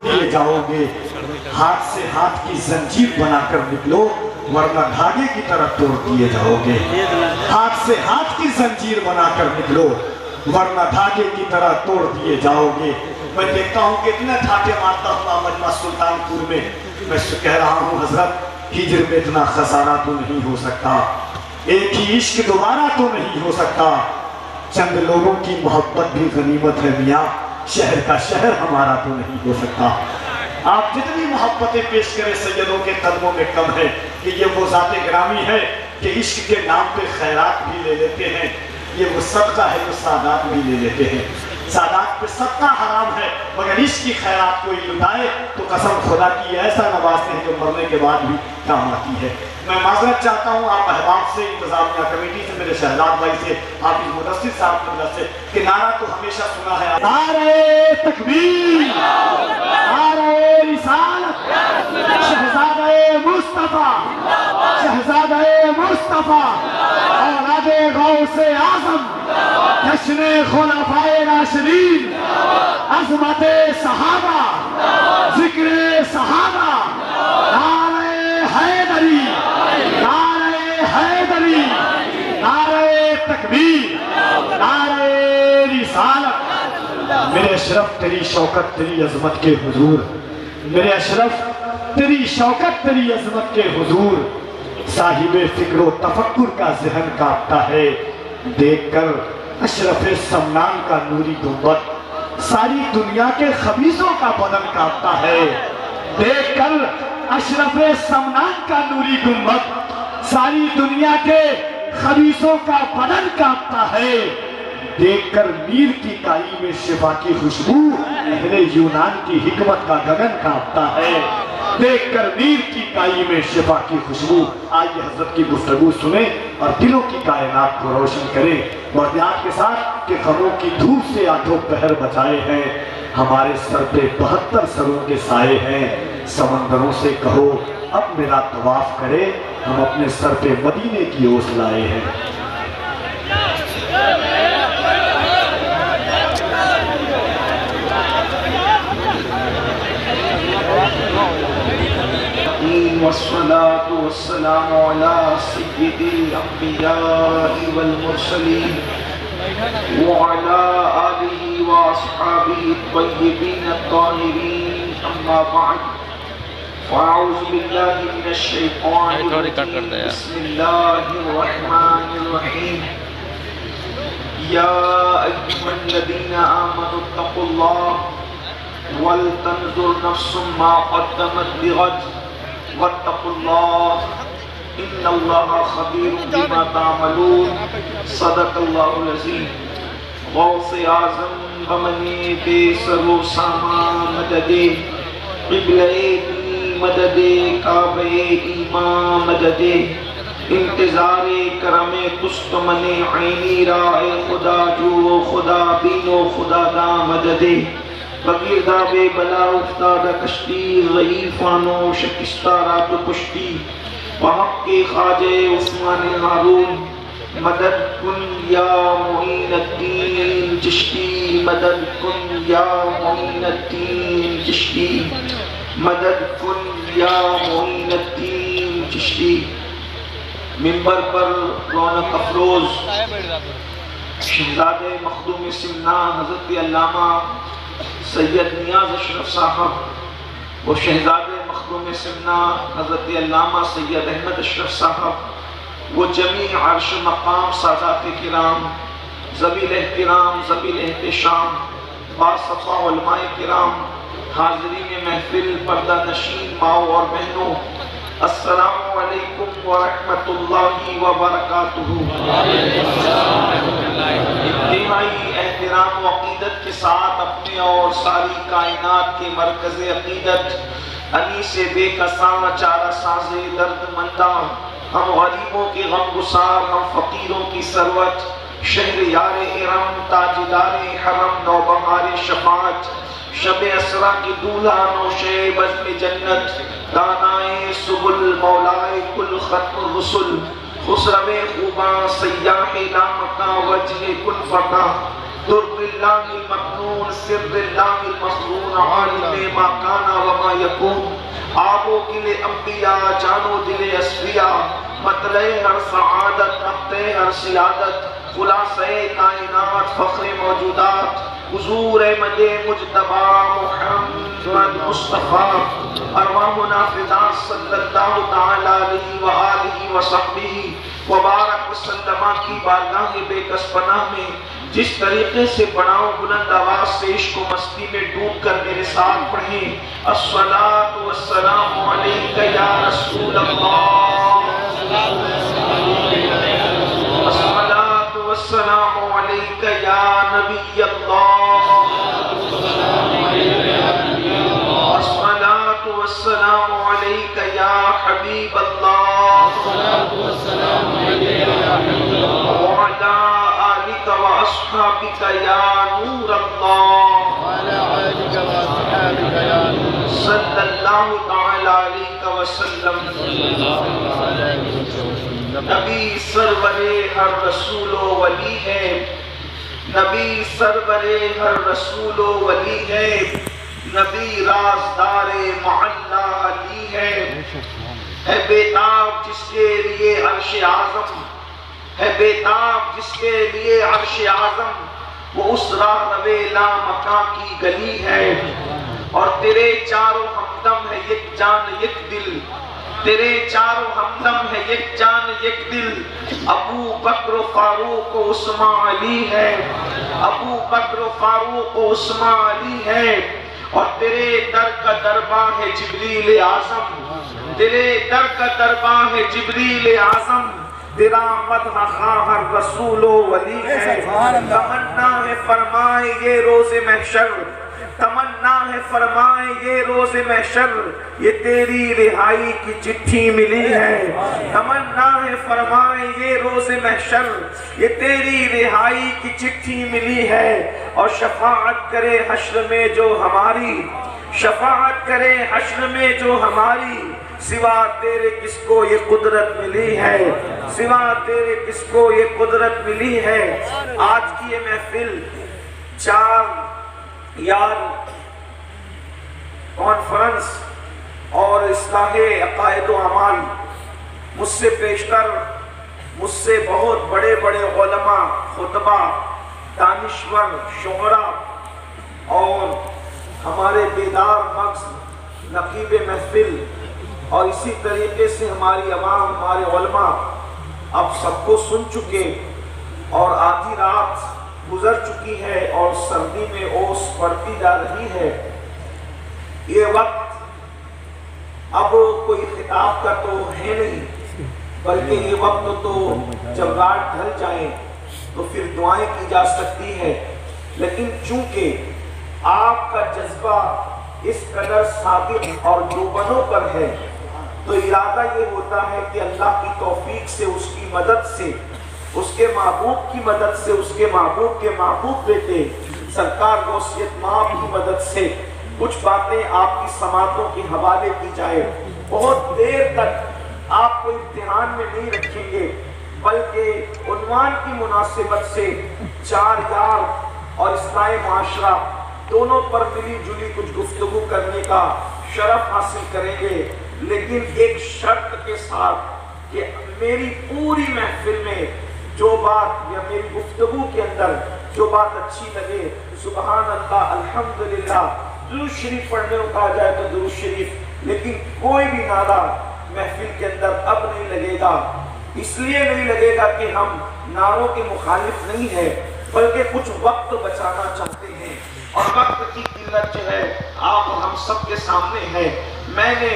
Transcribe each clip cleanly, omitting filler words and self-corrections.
لیے جاؤ گے، ہاتھ سے ہاتھ کی زنجیر بنا کر نکلو ورنہ دھاگے کی طرف توڑ دیے جاؤ گے۔ ہاتھ سے ہاتھ کی زنجیر بنا کر نکلو ورنہ دھاگے کی طرح توڑ دیے جاؤ گے۔ میں دیکھتا ہوں کہ اتنا ٹھاٹے مارتا ہوں مجمع سلطان پور میں، میں کہہ رہا ہوں حضرت ہجر میں اتنا خسارہ تو نہیں ہو سکتا، ایک ہی عشق دوبارہ تو نہیں ہو سکتا، چند لوگوں کی محبت بھی غنیمت ہے میاں، شہر کا شہر ہمارا تو نہیں ہو سکتا۔ آپ جتنی محبتیں پیش کریں سیدوں کے قدموں میں کم ہے کہ یہ وہ ذات گرامی ہے کہ عشق کے نام پہ خیرات بھی لے لیتے ہیں، یہ وہ صدقہ ہے جو سادات بھی لے لیتے ہیں۔ سادات پہ صدقہ حرام ہے مگر عشق کی خیرات کوئی لٹائے تو قسم خدا کی ایسا نوازتے ہیں جو مرنے کے بعد بھی کام آتی ہے۔ میں معذرت چاہتا ہوں آپ احباب سے، انتظامیہ کمیٹی سے، میرے شہزاد بھائی سے، حافظ مدثر صاحب کی مدد سے کہ نعرہ تو ہمیشہ سنا ہے، نعرہ تکبیر، نعرہ رسالت، شہزادہ مصطفیٰ، شہزادہ مصطفیٰ، اولاد غوث اعظم، جشن خلفائے راشدین، عظمت صحابہ، ذکر صحابہ، نعرہ حیدری، نعرہ حیدری، نعرہ تکبیر، نعرہ رسالت۔ میرے اشرف تیری شوکت تیری عظمت کے حضور، میرے اشرف تیری شوکت تیری عظمت کے حضور، صاحب فکر و تفکر کا ذہن کانپتا ہے دیکھ کر اشرف سمنان کا نوری گنبد، ساری دنیا کے خبیثوں کا بدن کانپتا ہے دیکھ کر اشرف سمنان کا نوری گنبد، ساری دنیا کے خبیثوں کا بدن کانپتا ہے دیکھ کر میر کی کائی میں شفا کی خوشبو، اہل یونان کی حکمت کا گگن کانپتا ہے دیکھ کر میر کی کائی میں شفا کی خوشبو۔ آئیے حضرت کی گفتگو سنیں اور دلوں کی کائنات کو روشن کریں، وردیات کے ساتھ کہ غموں کی دھوپ سے آدھوں پہر بچائے ہیں، ہمارے سر پہ 72 سروں کے سائے ہیں، سمندروں سے کہو اب میرا طواف کرے، ہم اپنے سر پہ مدینے کی اوس لائے ہیں۔ والصلاة والسلام على سيد الأنبياء والمرسلين وعلى آله وأصحابه الطيبين الطاهرين، أما بعد فأعوذ بالله من الشيطان الرجيم، بسم الله الرحمن الرحيم، يا أيها الذين آمنوا اتقوا الله ولتنظر نفس ما قدمت لغد واتقوا اللہ ان اللہ خبیر بما تعملون، صدق اللہ العظیم۔ غوث اعظم بمن بے سر و سامان مدد، قبلہ دی مدد، کعبہ ایمان مدد، انتظار کرم تستمن عینی رائے خدا جو خدا بینو خدا دا مدد، بگیردہ بے بلا افتادہ کشتی، ضعیفانو شکستہ رات و کشتی، وحق کے خواجہ عثمان ہارون، مدد کن یا معین الدین چشتی، مدد کن یا معین الدین چشتی، مدد کن یا معین الدین چشتی۔ منبر پر رونق افروز شہزاد مخدوم سمنا حضرت علامہ سید نیاز اشرف صاحب و شہزاد مخدوم سمنا حضرت علامہ سید احمد اشرف صاحب و جمیع عرش مقام سادات کرام، ذویل احترام ذویل احتشام، باصفا علماء کرام، حاضرین محفل، پردہ نشین ماؤں اور بہنوں، السلام علیکم ورحمۃ اللہ وبرکاتہ۔ انتہائی احترام و عقیدت کے ساتھ اپنے اور ساری کائنات کے مرکز عقیدت، انیس بے کساں چارہ ساز درد مندہ، ہم غریبوں کے غم گسار، ہم فقیروں کی ثروت، شہر یار ارم، تاجدار حرم، نوبہار شفاعت، شب اسرا کی دولہا نوشے بزم جنت، دانائے سبل مولائے کل ختم الرسل، خسرو خوباں سیاح لامکاں وجہ کل فتح، درد اللہ المکنون سر اللہ المخزون، عالم ماکان نکون آبو گلے انبیاء جانو دل اصفیاء مطلع ہر سعادت نقطہ ہر سیادت خلاصہ کائنات فخر موجودات حضور احمد مجتبی محمد مصطفیٰ ارواحنا فدا صلی اللہ تعالی علیہ وآلہ وصحبہ وبارک وسلم کی بارگاہ بے کس پناہ میں جس طریقے سے پڑھاؤں بلند آواز سے عشق و مستی میں ڈوب کر میرے ساتھ پڑھیں الصلاۃ والسلام علیک یا رسول اللہ الصلاۃ والسلام علیک یا نبی اللہ الصلاۃ والسلام علیک یا حبیب اللہ وعلی آلک وأصحابک یا نور اللہ صلی اللہ تعالی علیہ وسلم نبی سرور ہر رسول و ولی ہے نبی سرور ہر رسول و ولی ہے نبی رازدار معلی علی ہے بیتاب جس کے لیے عرش اعظم ہے بیتاب جس کے لیے عرش اعظم وہ اس راہ روے لا مکان کی گلی ہے اور تیرے چاروں ہمدم ہے یک جان یک دل تیرے چاروں ہمدم ہے یک جان یک دل ابو بکر و فاروق و عثمان علی ہے ابو بکر و فاروق و عثمان علی ہے اور تیرے در کا درباں ہے جبریل اعظم تیرے در کا درباں ہے جبریل اعظم تیرا مدح خواہ ہر رسول و ولی ہے تمنا ہے فرمائے یہ روز محشر تمنا ہے فرمائے یہ روز محشر یہ تیری رہائی کی چٹھی ملی ہے تمنا ہے فرمائے یہ روز محشر یہ تیری رہائی کی چٹھی ملی ہے اور شفاعت کرے حشر میں جو ہماری شفاعت کرے حشر میں جو ہماری سوا تیرے کس کو یہ قدرت ملی ہے سوا تیرے کس کو یہ قدرت ملی ہے آج کی یہ محفل چار یار کانفرنس اور اصلاح عقائد و اعمال مجھ سے پیشتر مجھ سے بہت بڑے بڑے علماء خطبہ دانشور شعراء اور ہمارے بیدار مغز نقیب محفل اور اسی طریقے سے ہماری عوام ہمارے علماء اب سب کو سن چکے اور آدھی رات گزر چکی ہے اور سردی میں اوس پڑتی جا رہی ہے یہ وقت اب کوئی خطاب کا تو ہے نہیں بلکہ یہ وقت تو جب رات ڈھل جائیں تو پھر دعائیں کی جا سکتی ہے لیکن چونکہ آپ کا جذبہ اس قدر صادق اور جوبنوں پر ہے تو ارادہ یہ ہوتا ہے کہ اللہ کی توفیق سے اس کی مدد سے اس کے محبوب کی مدد سے اس کے محبوب کے محبوب بیٹے سرکار غوثیت مآب کی مدد سے کچھ باتیں آپ کی سماعتوں کے حوالے کی جائے بہت دیر تک آپ کو امتحان میں نہیں رکھیں گے بلکہ عنوان کی مناسبت سے چار یار اور اصلاح معاشرہ دونوں پر ملی جلی کچھ گفتگو کرنے کا شرف حاصل کریں گے لیکن ایک شرط کے ساتھ کہ میری پوری محفل میں جو بات یا میری گفتگو کے اندر جو بات اچھی لگے سبحان اللہ الحمدللہ درود شریف پڑھنے کو کہا جائے تو درود شریف لیکن کوئی بھی نعرہ محفل کے اندر اب نہیں لگے گا اس لیے نہیں لگے گا کہ ہم نعروں کے مخالف نہیں ہیں بلکہ کچھ وقت بچانا چاہتے ہیں اور وقت کی قلت جو ہے آپ ہم سب کے سامنے ہے میں نے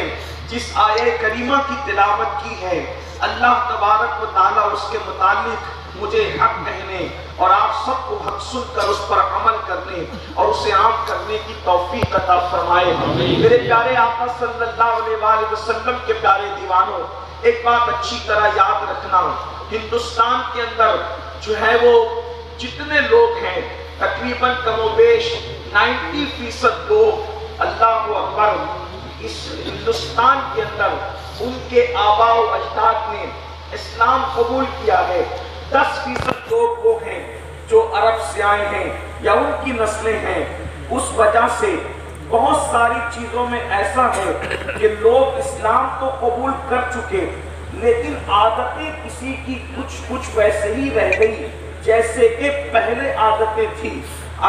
جس آیہ کریمہ کی تلاوت کی ہے اللہ تبارک و تعالیٰ اس کے متعلق مجھے حق کہنے اور آپ سب کو حق سن کر اس پر عمل کرنے اور اسے عام کرنے کی توفیق عطا فرمائے میرے پیارے آقا صلی اللہ علیہ وآلہ وسلم کے پیارے دیوانوں ایک بات اچھی طرح یاد رکھنا ہندوستان کے اندر جو ہے وہ جتنے لوگ ہیں تقریباً کم و بیش 90% لوگ اللہ اکبر اس ہندوستان کے اندر ان کے آباء و اجداد نے اسلام قبول کیا ہے 10% لوگ وہ ہیں جو عرب سے آئے ہیں یا ان کی نسلیں ہیں اس وجہ سے بہت ساری چیزوں میں ایسا ہے کہ لوگ اسلام تو قبول کر چکے لیکن عادتیں کسی کی کچھ ویسے ہی رہ گئی جیسے کہ پہلے عادتیں تھی.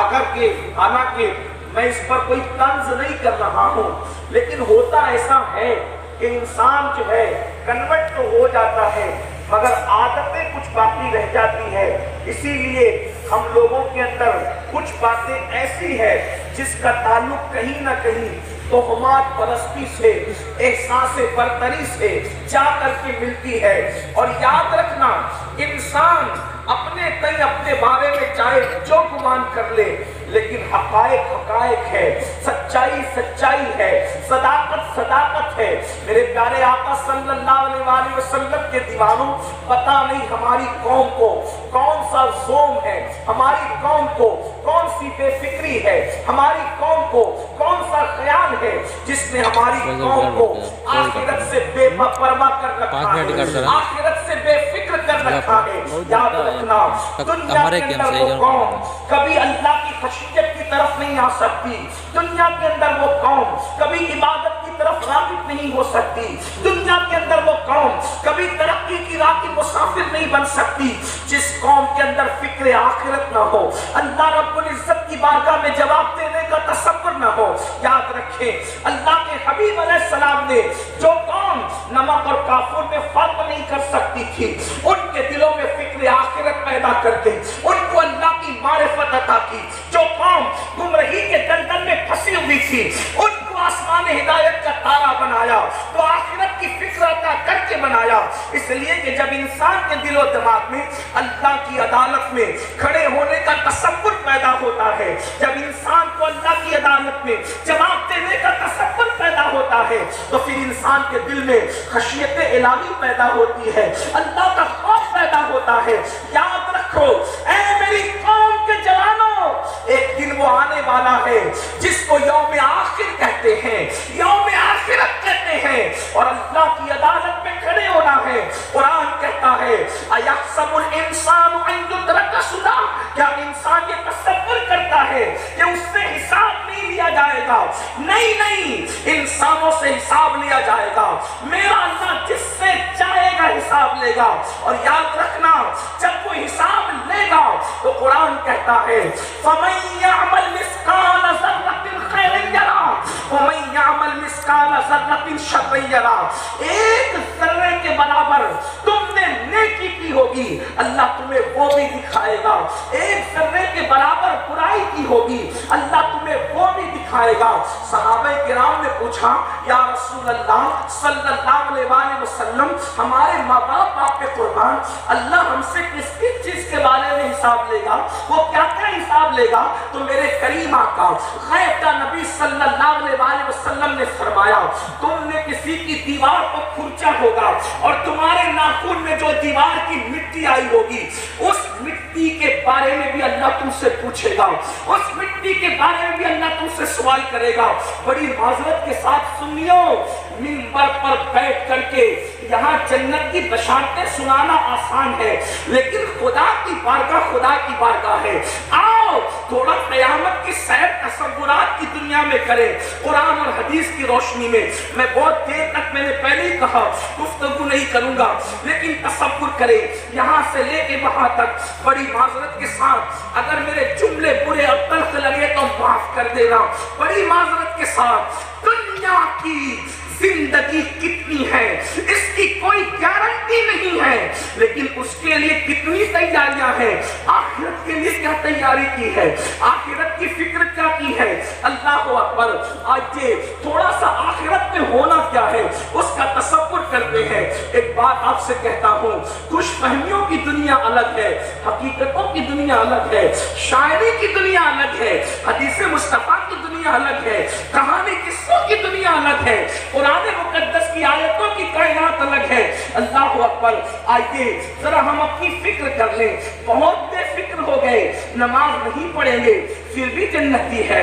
اگر کہ حالانکہ میں اس پر کوئی طنز نہیں کر رہا ہوں لیکن ہوتا ایسا ہے کہ انسان جو ہے کنورٹ تو ہو جاتا ہے مگر عادتیں کچھ باقی رہ جاتی ہے. اسی لیے ہم لوگوں کے اندر کچھ باتیں ایسی ہے جس کا تعلق کہیں نہ کہیں تہمات پرستی سے احساس برتری سے جا کر کے ملتی ہے. اور یاد رکھنا انسان اپنے بارے میں چاہے جو گمان کر لے لیکن حقائق ہے، سچائی ہے، صداقت ہے. میرے پیارے آقا صلی اللہ علیہ وآلہ وسلم کے دیوانوں، پتہ نہیں ہماری قوم کو کون سا زوم ہے، ہماری قوم کو کون سی بے فکری ہے، ہماری قوم کو کون سا خیال ہے جس نے ہماری قوم کو آخرت سے بے پرواہ کر رکھا ہے، آخرت سے بے فکر کر رکھا ہے. یاد رکھنا دنیا کے اندر وہ قوم کبھی اللہ کی خشیت کی طرف نہیں آ سکتی. دنیا کے اندر وہ قوم کبھی عبادت کی طرف راغب نہیں ہو سکتی. دنیا کے اندر وہ قوم کبھی ترقی کی راہ کی مسافر نہیں بن سکتی جس قوم کے اندر فکر آخرت نہ ہو، اللہ رب العزت کی بارگاہ میں جواب دینے کا تصور نہ ہو. یاد رکھیں اللہ کے حبیب علیہ السلام نے جو قوم نمک اور کافور میں فرق نہیں کر سکتی تھی ان کے دلوں میں فکر آخرت پیدا کر کے ان کو اللہ کی معرفت عطا کی. جو قوم گمراہی کے دلدل میں پھنسی ہوئی تھی ان کو آسمان ہدایت کا تارا بنایا، تو آخرت کی فکر عطا کر کے بنایا. اس لیے کہ جب انسان کے دل و دماغ میں اللہ کی عدالت میں کھڑے ہونے کا تصور پیدا ہوتا ہے، جب انسان کو اللہ کی عدالت میں جواب دینے کا تصور پیدا ہوتا ہے تو پھر انسان کے دل میں خشیت الہی پیدا ہوتی ہے، اللہ کا خوف پیدا ہوتا ہے. یاد رکھو اے میری قوم کے جوانوں، ایک دن وہ آنے والا ہے جس کو یوم آخر کہتے ہیں، یوم آخرت کہتے ہیں، اور اللہ کی عدالت میں کھڑے ہونا ہے. قرآن کہتا ہے اَيَحْسَبُ الْإِنسَانُ أَن يُتْرَكَ سُدًى، کیا انسان یہ تصور کرتا ہے کہ اس سے حساب نہیں لیا جائے گا؟ نہیں، انسانوں سے حساب لیا جائے گا. میرا اللہ جس سے چاہے گا حساب لے گا. اور یاد رکھنا جب وہ حساب لے گا تو قرآن کہتا ہے فَمَن يَعْمَلْ مِثْقَالَ ذَرَّةٍ خَيْرًا يَرَهُ وَمَن يَعْمَلْ مِثْقَالَ ذَرَّةٍ شَرًّا يَرَهُ. ایک ذرے کے برابر تم نے نیکی کی ہوگی اللہ تمہیں وہ بھی دکھائے گا. ایک ذرے کے برابر برائی کی ہوگی اللہ تمہیں وہ بھی دکھائے گا. صحابہ کرام نے پوچھا یا رسول اللہ صلی اللہ علیہ وآلہ وسلم، ہمارے ماں باپ آپ پہ قربان، اللہ ہم سے کس چیز کے بارے میں حساب لے گا؟ وہ کیا حساب لے گا؟ تو میرے کریم آقا غیب کا نبی صلی اللہ علیہ وآلہ وسلم نے فرمایا تم نے کسی کی دیوار کو کھرچا ہوگا اور تمہارے ناخن میں جو دیوار کی مٹی آئی ہوگی اس مٹی کے بارے میں بھی اللہ تم سے پوچھے گا، اس مٹی کے بارے میں بھی اللہ تم سے سوال کرے گا. بڑی معذرت کے ساتھ سنیو، منبر پر بیٹھ کر کے یہاں جنت کی بشارتیں سنانا آسان ہے لیکن خدا کی بارگاہ ہے. آؤ تھوڑا قیامت کی سیر تصورات کی دنیا میں کریں قرآن اور حدیث کی روشنی میں. میں بہت دیر تک میں نے پہلے ہی کہا گفتگو نہیں کروں گا لیکن تصور کریں یہاں سے لے کے وہاں تک. بڑی معذرت کے ساتھ اگر میرے جملے برے اور تلخ لگے تو معاف کر دینا. بڑی معذرت کے ساتھ دنیا کی زندگی کتنی ہے اس کی کوئی گارنٹی نہیں ہے لیکن اس کے لیے کتنی تیاریاں ہیں. آخرت کے لیے کیا تیاری کی ہے، آخرت کی فکر کیا کی ہے. اللہ اکبر. آئیے تھوڑا سا آخرت میں ہونا کیا ہے اس کا تصور کرتے ہیں. ایک بات آپ سے کہتا ہوں، خوش فہمیوں کی دنیا الگ ہے، حقیقتوں کی دنیا الگ ہے، شاعری کی دنیا الگ ہے، حدیث مصطفیٰ کی دنیا الگ ہے، کہانی قصوں کی دنیا الگ ہے، قرآن مقدس کی آیتوں کی کائنات الگ ہے. اللہ اکبر. آئیے ذرا ہم اپنی فکر کر لیں. بہت بے فکر ہو گئے، نماز نہیں پڑھیں گے پھر بھی جنتی ہے،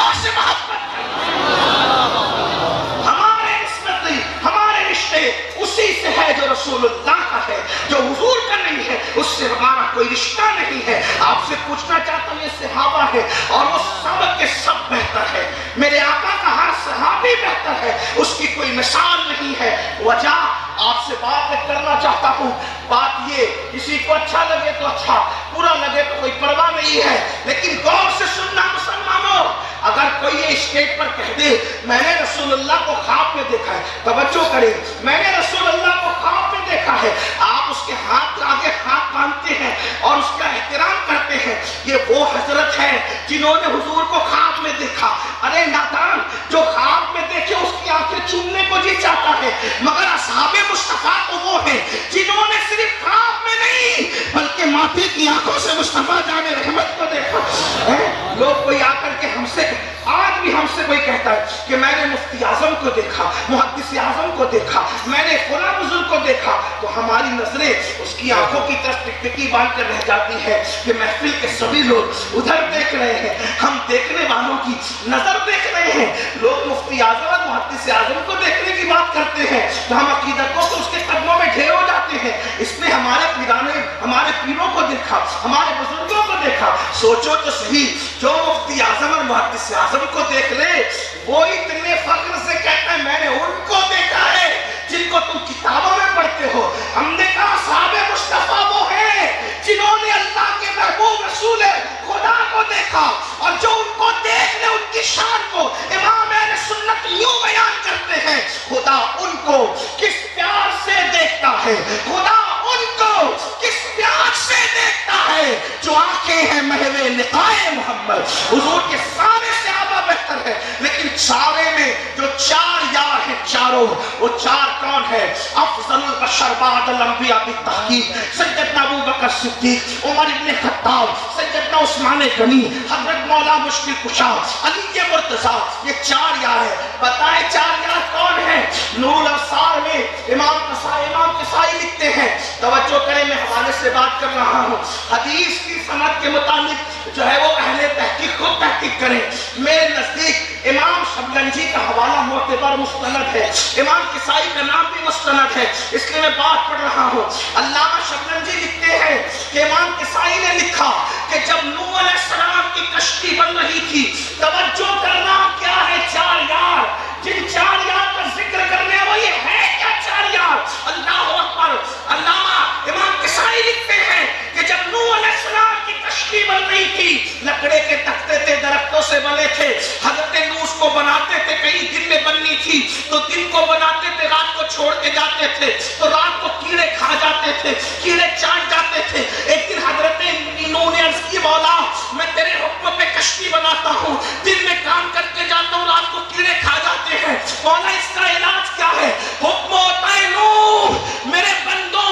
رشتوں سے محبت ہمارے نسبت ہمارے رشتے اسی سے ہے جو رسول اللہ کا ہے، جو حضور کا نہیں ہے اس سے ہمارا کوئی رشتہ نہیں ہے۔ آپ سے پوچھنا چاہتا ہوں، یہ صحابہ ہے اور وہ سب کے سب بہتر ہے، میرے آقا کا ہر صحابی بہتر ہے، اس کی کوئی مثال نہیں ہے۔ وجہ آپ سے بات کرنا چاہتا ہوں، بات یہ کسی کو اچھا لگے تو اچھا، برا لگے تو کوئی پرواہ نہیں ہے، لیکن غور سے سننا مسلمانوں، اگر کوئی یہ اسٹیج پر کہہ دے میں نے رسول اللہ کو خواب میں دیکھا ہے، توجہ کریں، میں نے رسول اللہ کو خواب میں دیکھا ہے، آپ اس کے ہاتھ آگے ہاتھ باندھتے ہیں اور اس کا احترام کرتے ہیں، یہ وہ حضرت ہے جنہوں نے حضور کو خواب میں دیکھا۔ ارے نادان، جو خواب میں دیکھے اس کی آنکھیں چومنے کو جی چاہتا ہے، مگر اصحاب مصطفیٰ تو وہ ہیں جنہوں نے صرف خواب میں نہیں بلکہ ماتھے کی آنکھوں سے مصطفیٰ جان رحمت کو دیکھا۔ لوگ کوئی آ کر کے ہم سے، آج بھی ہم سے کوئی کہتا ہے کہ میں نے مفتی اعظم کو دیکھا، محدث اعظم کو دیکھا، میں نے فلاں بزرگ کو دیکھا، تو ہماری نظریں اس کی آنکھوں کی طرف ٹکٹکی باندھ کر رہ جاتی ہے کہ محفل کے سبھی لوگ ادھر دیکھ رہے ہیں، ہم دیکھنے والوں کی نظر دیکھ رہے ہیں۔ لوگ مفتی اعظم اور محدث اعظم کو دیکھنے کی بات کرتے ہیں تو ہم عقیدتوں سے اس کے قدموں میں ڈھیر ہو جاتے ہیں، اس نے ہمارے پیروں کو دیکھا، ہمارے بزرگوں کو دیکھا۔ سوچو تو صحیح، جو مفتی اعظم اور محدث اعظم کو دیکھ لے وہ اتنے فخر سے کہتا ہے میں نے ان کو دیکھا ہے جن کو تم کتابوں میں پڑھتے ہو۔ ہم نے کہا صحابہ مصطفیٰ وہ ہیں جنہوں نے اللہ کے محبوب رسول خدا کو دیکھا، اور جو ان کو دیکھ لے ان کی شان کو امام اہل سنت یوں بیان کرتے ہیں، خدا ان کو کس پیار سے دیکھتا ہے، خدا ان کو کس پیار سے دیکھتا ہے جو آنکھیں ہیں محو لقائے محمد۔ حضور کے سارے صحابہ بہتر ہے، لیکن سارے میں جو چار یار ہیں چاروں، وہ چار کون ہیں؟ افضل البشر بعد الانبیاء بالتحقیق سیدنا ابو بکر صدیق، عمر ابن خطاب، سیدنا عثمان غنی، حضرت مولا مشکل کشا، علی مرتضیٰ، یہ چار یار ہیں۔ بتائیں چار یار کون ہیں؟ نور الابصار میں امام کسائی لکھتے ہیں، توجہ کریں میں حوالے سے بات کر رہا ہوں، حدیث کی سند کے متعلق جو ہے وہ اہل تحقیق خود تحقیق کریں۔ میرے نزدیک امام شبلنجی کا حوالہ معتبر مستند ہے، امام کسائی کا نام بھی مستند ہے، اس لیے میں بات پڑھ رہا ہوں۔ علامہ شبلنجی لکھتے ہیں کہ امام کسائی نے لکھا کہ جب نوح علیہ السلام کی کشتی بن رہی تھی، توجہ کرنا کیا ہے چار یار، جن چار یار کا ذکر کرنے وہ یہ ہے کیا چار یار؟ اللہ اکبر۔ علامہ امام کسائی لکھتے ہیں کہ جب نوح علیہ السلام کی کشتی بن رہی تھی، لکڑے کے تختے تھے، درختوں سے بنے تھے، حضرت نوح اس کو بناتے تھے، کئی دن میں بننی تھی تو دن کو بناتے تھے، رات کو چھوڑ کے جاتے تھے تو رات کو کیڑے کھا جاتے تھے، کیڑے چاٹ جاتے تھے۔ ایک دن حضرت نوح نے عرض کی مولا میں تیرے حکم پہ کشتی بناتا ہوں، دن میں کام کر کے جاتا ہوں، رات کو کیڑے کھا جاتے ہیں، مولا اس کا علاج کیا ہے؟ حکم ہوتا ہے نوح میرے بندوں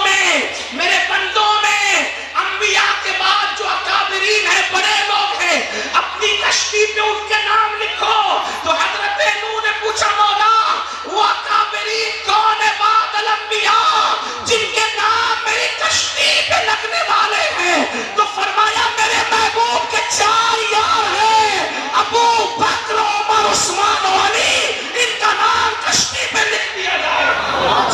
میں انبیاء کے بعد جو اکابرین ہیں، بڑے لوگ ہیں، اپنی کشتی پہ ان کے نام لکھو۔ تو حضرت نوح نے پوچھا مولا وہ اکابرین کون ہے بعد الانبیاء جن کے نام میری کشتی پہ لگنے والے ہیں؟ تو فرمایا میرے محبوب کے چار یار ہیں، ابو بکر، عمر، عثمان و علی، ان کا نام کشتی پہ لکھ دیا جائے۔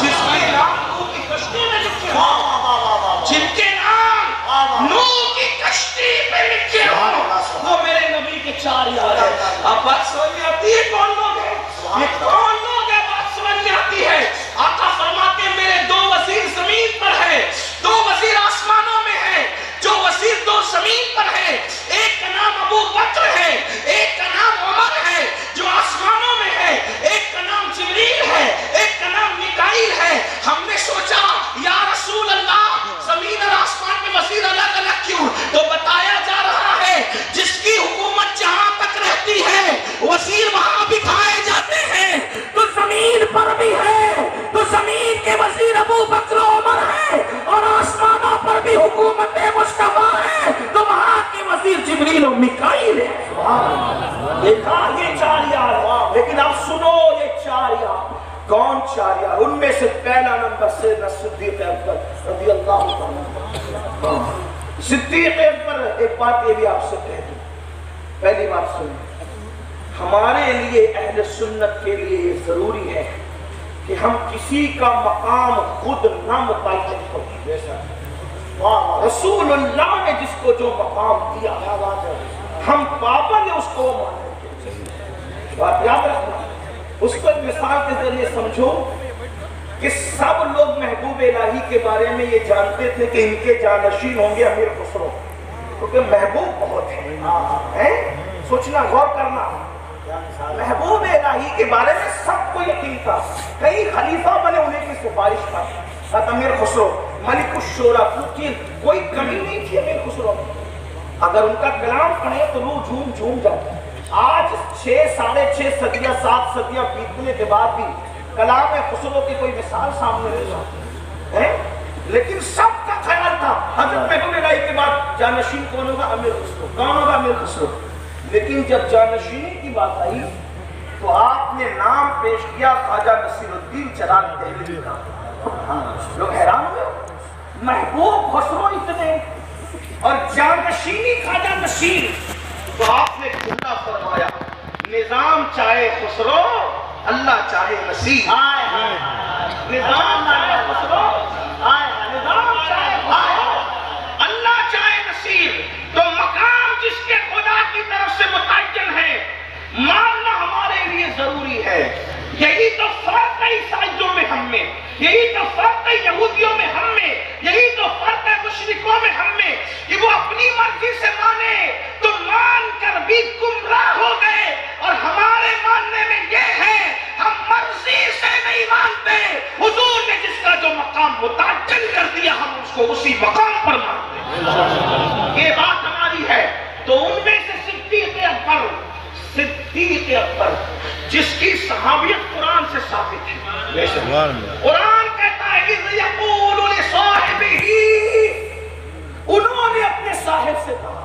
جس کے نام نوح کی کشتی میں لکھے ہوں، جن کے نام نوح کی کشتی پہ لکھے ہوں، وہ میرے نبی کے چار یار ہیں۔ اب بات سمجھ آتی ہے کون لوگ ہیں؟ یہ کون لوگ ہیں؟ بات سمجھ آتی ہے۔ آقا فرماتے ہیں میرے دو وزیر زمین پر ہیں، دو وزیر آسمانوں میں ہیں، جو وزیر دو زمین پر ہیں، ایک کا نام ابو بکر ہے، ایک کا نام عمر ہے جو آسمانوں میں ہے، ایک کا نام جبریل ہے، ایک کا نام میکائیل ہے۔ ہم نے سوچا یا رسول اللہ زمین اور آسمان میں وزیر الگ الگ کیوں؟ تو بتایا جا رہا ہے جس کی حکومت جہاں تک رہتی ہے وزیر وہاں بٹھائے جاتے ہیں، تو زمین پر بھی ہے تو زمین کے وزیر ابو بکر و عمر ہے، اور آسمانوں پر بھی حکومت مصطفیٰ ہے تو وہاں کے وزیر جبریل و میکائیل ہے۔ دیکھا یہ چار یار، لیکن اب سنو یہ چار یار کون چار یار؟ ان میں سے پہلا نمبر سیدنا صدیق اکبر رضی اللہ عنہ۔ صدیق اکبر، ایک بات یہ بھی آپ سے کہہ دوں، پہلی بات سنیں، ہمارے لیے اہل سنت کے لیے یہ ضروری ہے کہ ہم کسی کا مقام خود نہ متعین کریں. رسول اللہ نے جس کو جو مقام دیا ہم پابند ہیں اس کو مانیں. بات یاد رکھنا. اس کو ایک مثال کے ذریعے سمجھو کہ سب لوگ محبوب الہی کے بارے میں یہ جانتے تھے کہ ان کے جانشین ہوں گے امیر خسرو، کیونکہ محبوب بہت ہیں. سوچنا، غور کرنا. محبوب الہی کے بارے میں سب کو یقین تھا. کئی خلیفہ بنے انہیں کی سفارش کا. امیر خسرو ملک الشورى کی کوئی کمی نہیں تھی امیر خسرو میں. اگر ان کا کلام پڑھے تو روح جھوم جھوم جاتا. آج 6 ساڑھے 6 صدیاں 7 صدیاں بیتنے کے بعد بھی کلام خسرو کی کوئی مثال سامنے نہیں آتی ہے. لیکن سب کا خیال تھا حضرت محبوب الہی کے بعد جانشین کون ہوگا؟ امیر خسرو. کون ہوگا؟ امیر خسرو. لیکن جب جانشینی کی بات آئی تو آپ نے نام پیش کیا خواجہ نصیر الدین چراغ دہلوی کا. لوگ حیران ہوئے، محبوب خسرو اتنے اور جانشینی خواجہ نصیر. تو آپ نے جملہ فرمایا، نظام چاہے خسرو اللہ چاہے نصیر. نظام چاہے خسرو، نظام چاہے خسرو، اللہ چاہے نصیر. تو مقام جس کے خدا کی طرف سے متعین ہے ماننا ہمارے لیے ضروری ہے. یہی تو فرق ہے عیسائیوں میں ہم میں، یہی تو فرق ہے یہودیوں میں ہم میں، یہی تو فرق ہے مشرکوں میں ہم میں کہ وہ اپنی مرضی سے مانے تو مان کر بھی گمراہ ہو گئے، اور ہمارے ماننے میں یہ ہے ہم مرضی سے نہیں مانتے. حضور نے جس کا جو مقام متعین کر دیا ہم اس کو اسی مقام پر مانتے ہیں. یہ بات ہماری ہے. تو ان میں سے صدیق اکبر جس کی صحابیت قرآن سے ثابت ہے. قرآن کہتا ہے کہ یقول لصاحبہ، انہوں نے اپنے صاحب سے کہا.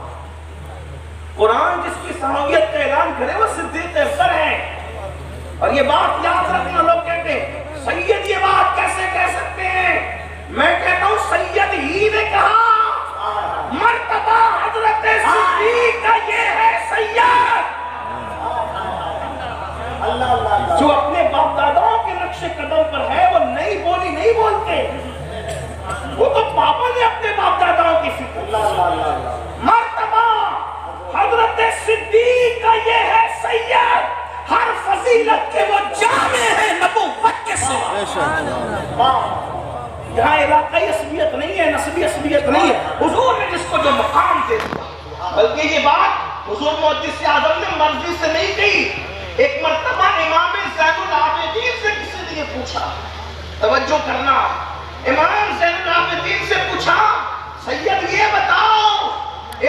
قرآن جس کی صحابیت کا اعلان کرے وہ صدیق اکبر ہے. اور یہ بات یاد رکھنا. لوگ کہتے ہیں سید یہ بات کیسے کہہ سکتے ہیں؟ میں کہتا ہوں سید ہی نے کہا. مرتبہ حضرت صدیق کا یہ ہے سید جو اپنے باپ داداؤں کے نقش قدم پر ہے. وہ نئی بولی نہیں بولتے، وہ تو پاپا نے اپنے باپ داداؤں کی فکر. مرتبہ حضرت صدیق کا یہ ہے سید، ہر فضیلت کے وہ جامع ہے نبوت کے سوا. یہاں علاقائی عصبیت نہیں ہے، نسبی عصبیت نہیں ہے. حضور نے جس کو جو مقام دے دیا، بلکہ یہ بات حضور محدث اعظم نے مرضی سے نہیں کہی. ایک مرتبہ امام زین العابدین سے کسی نے یہ پوچھا، توجہ کرنا، امام زین العابدین سے پوچھا سید یہ بتاؤ،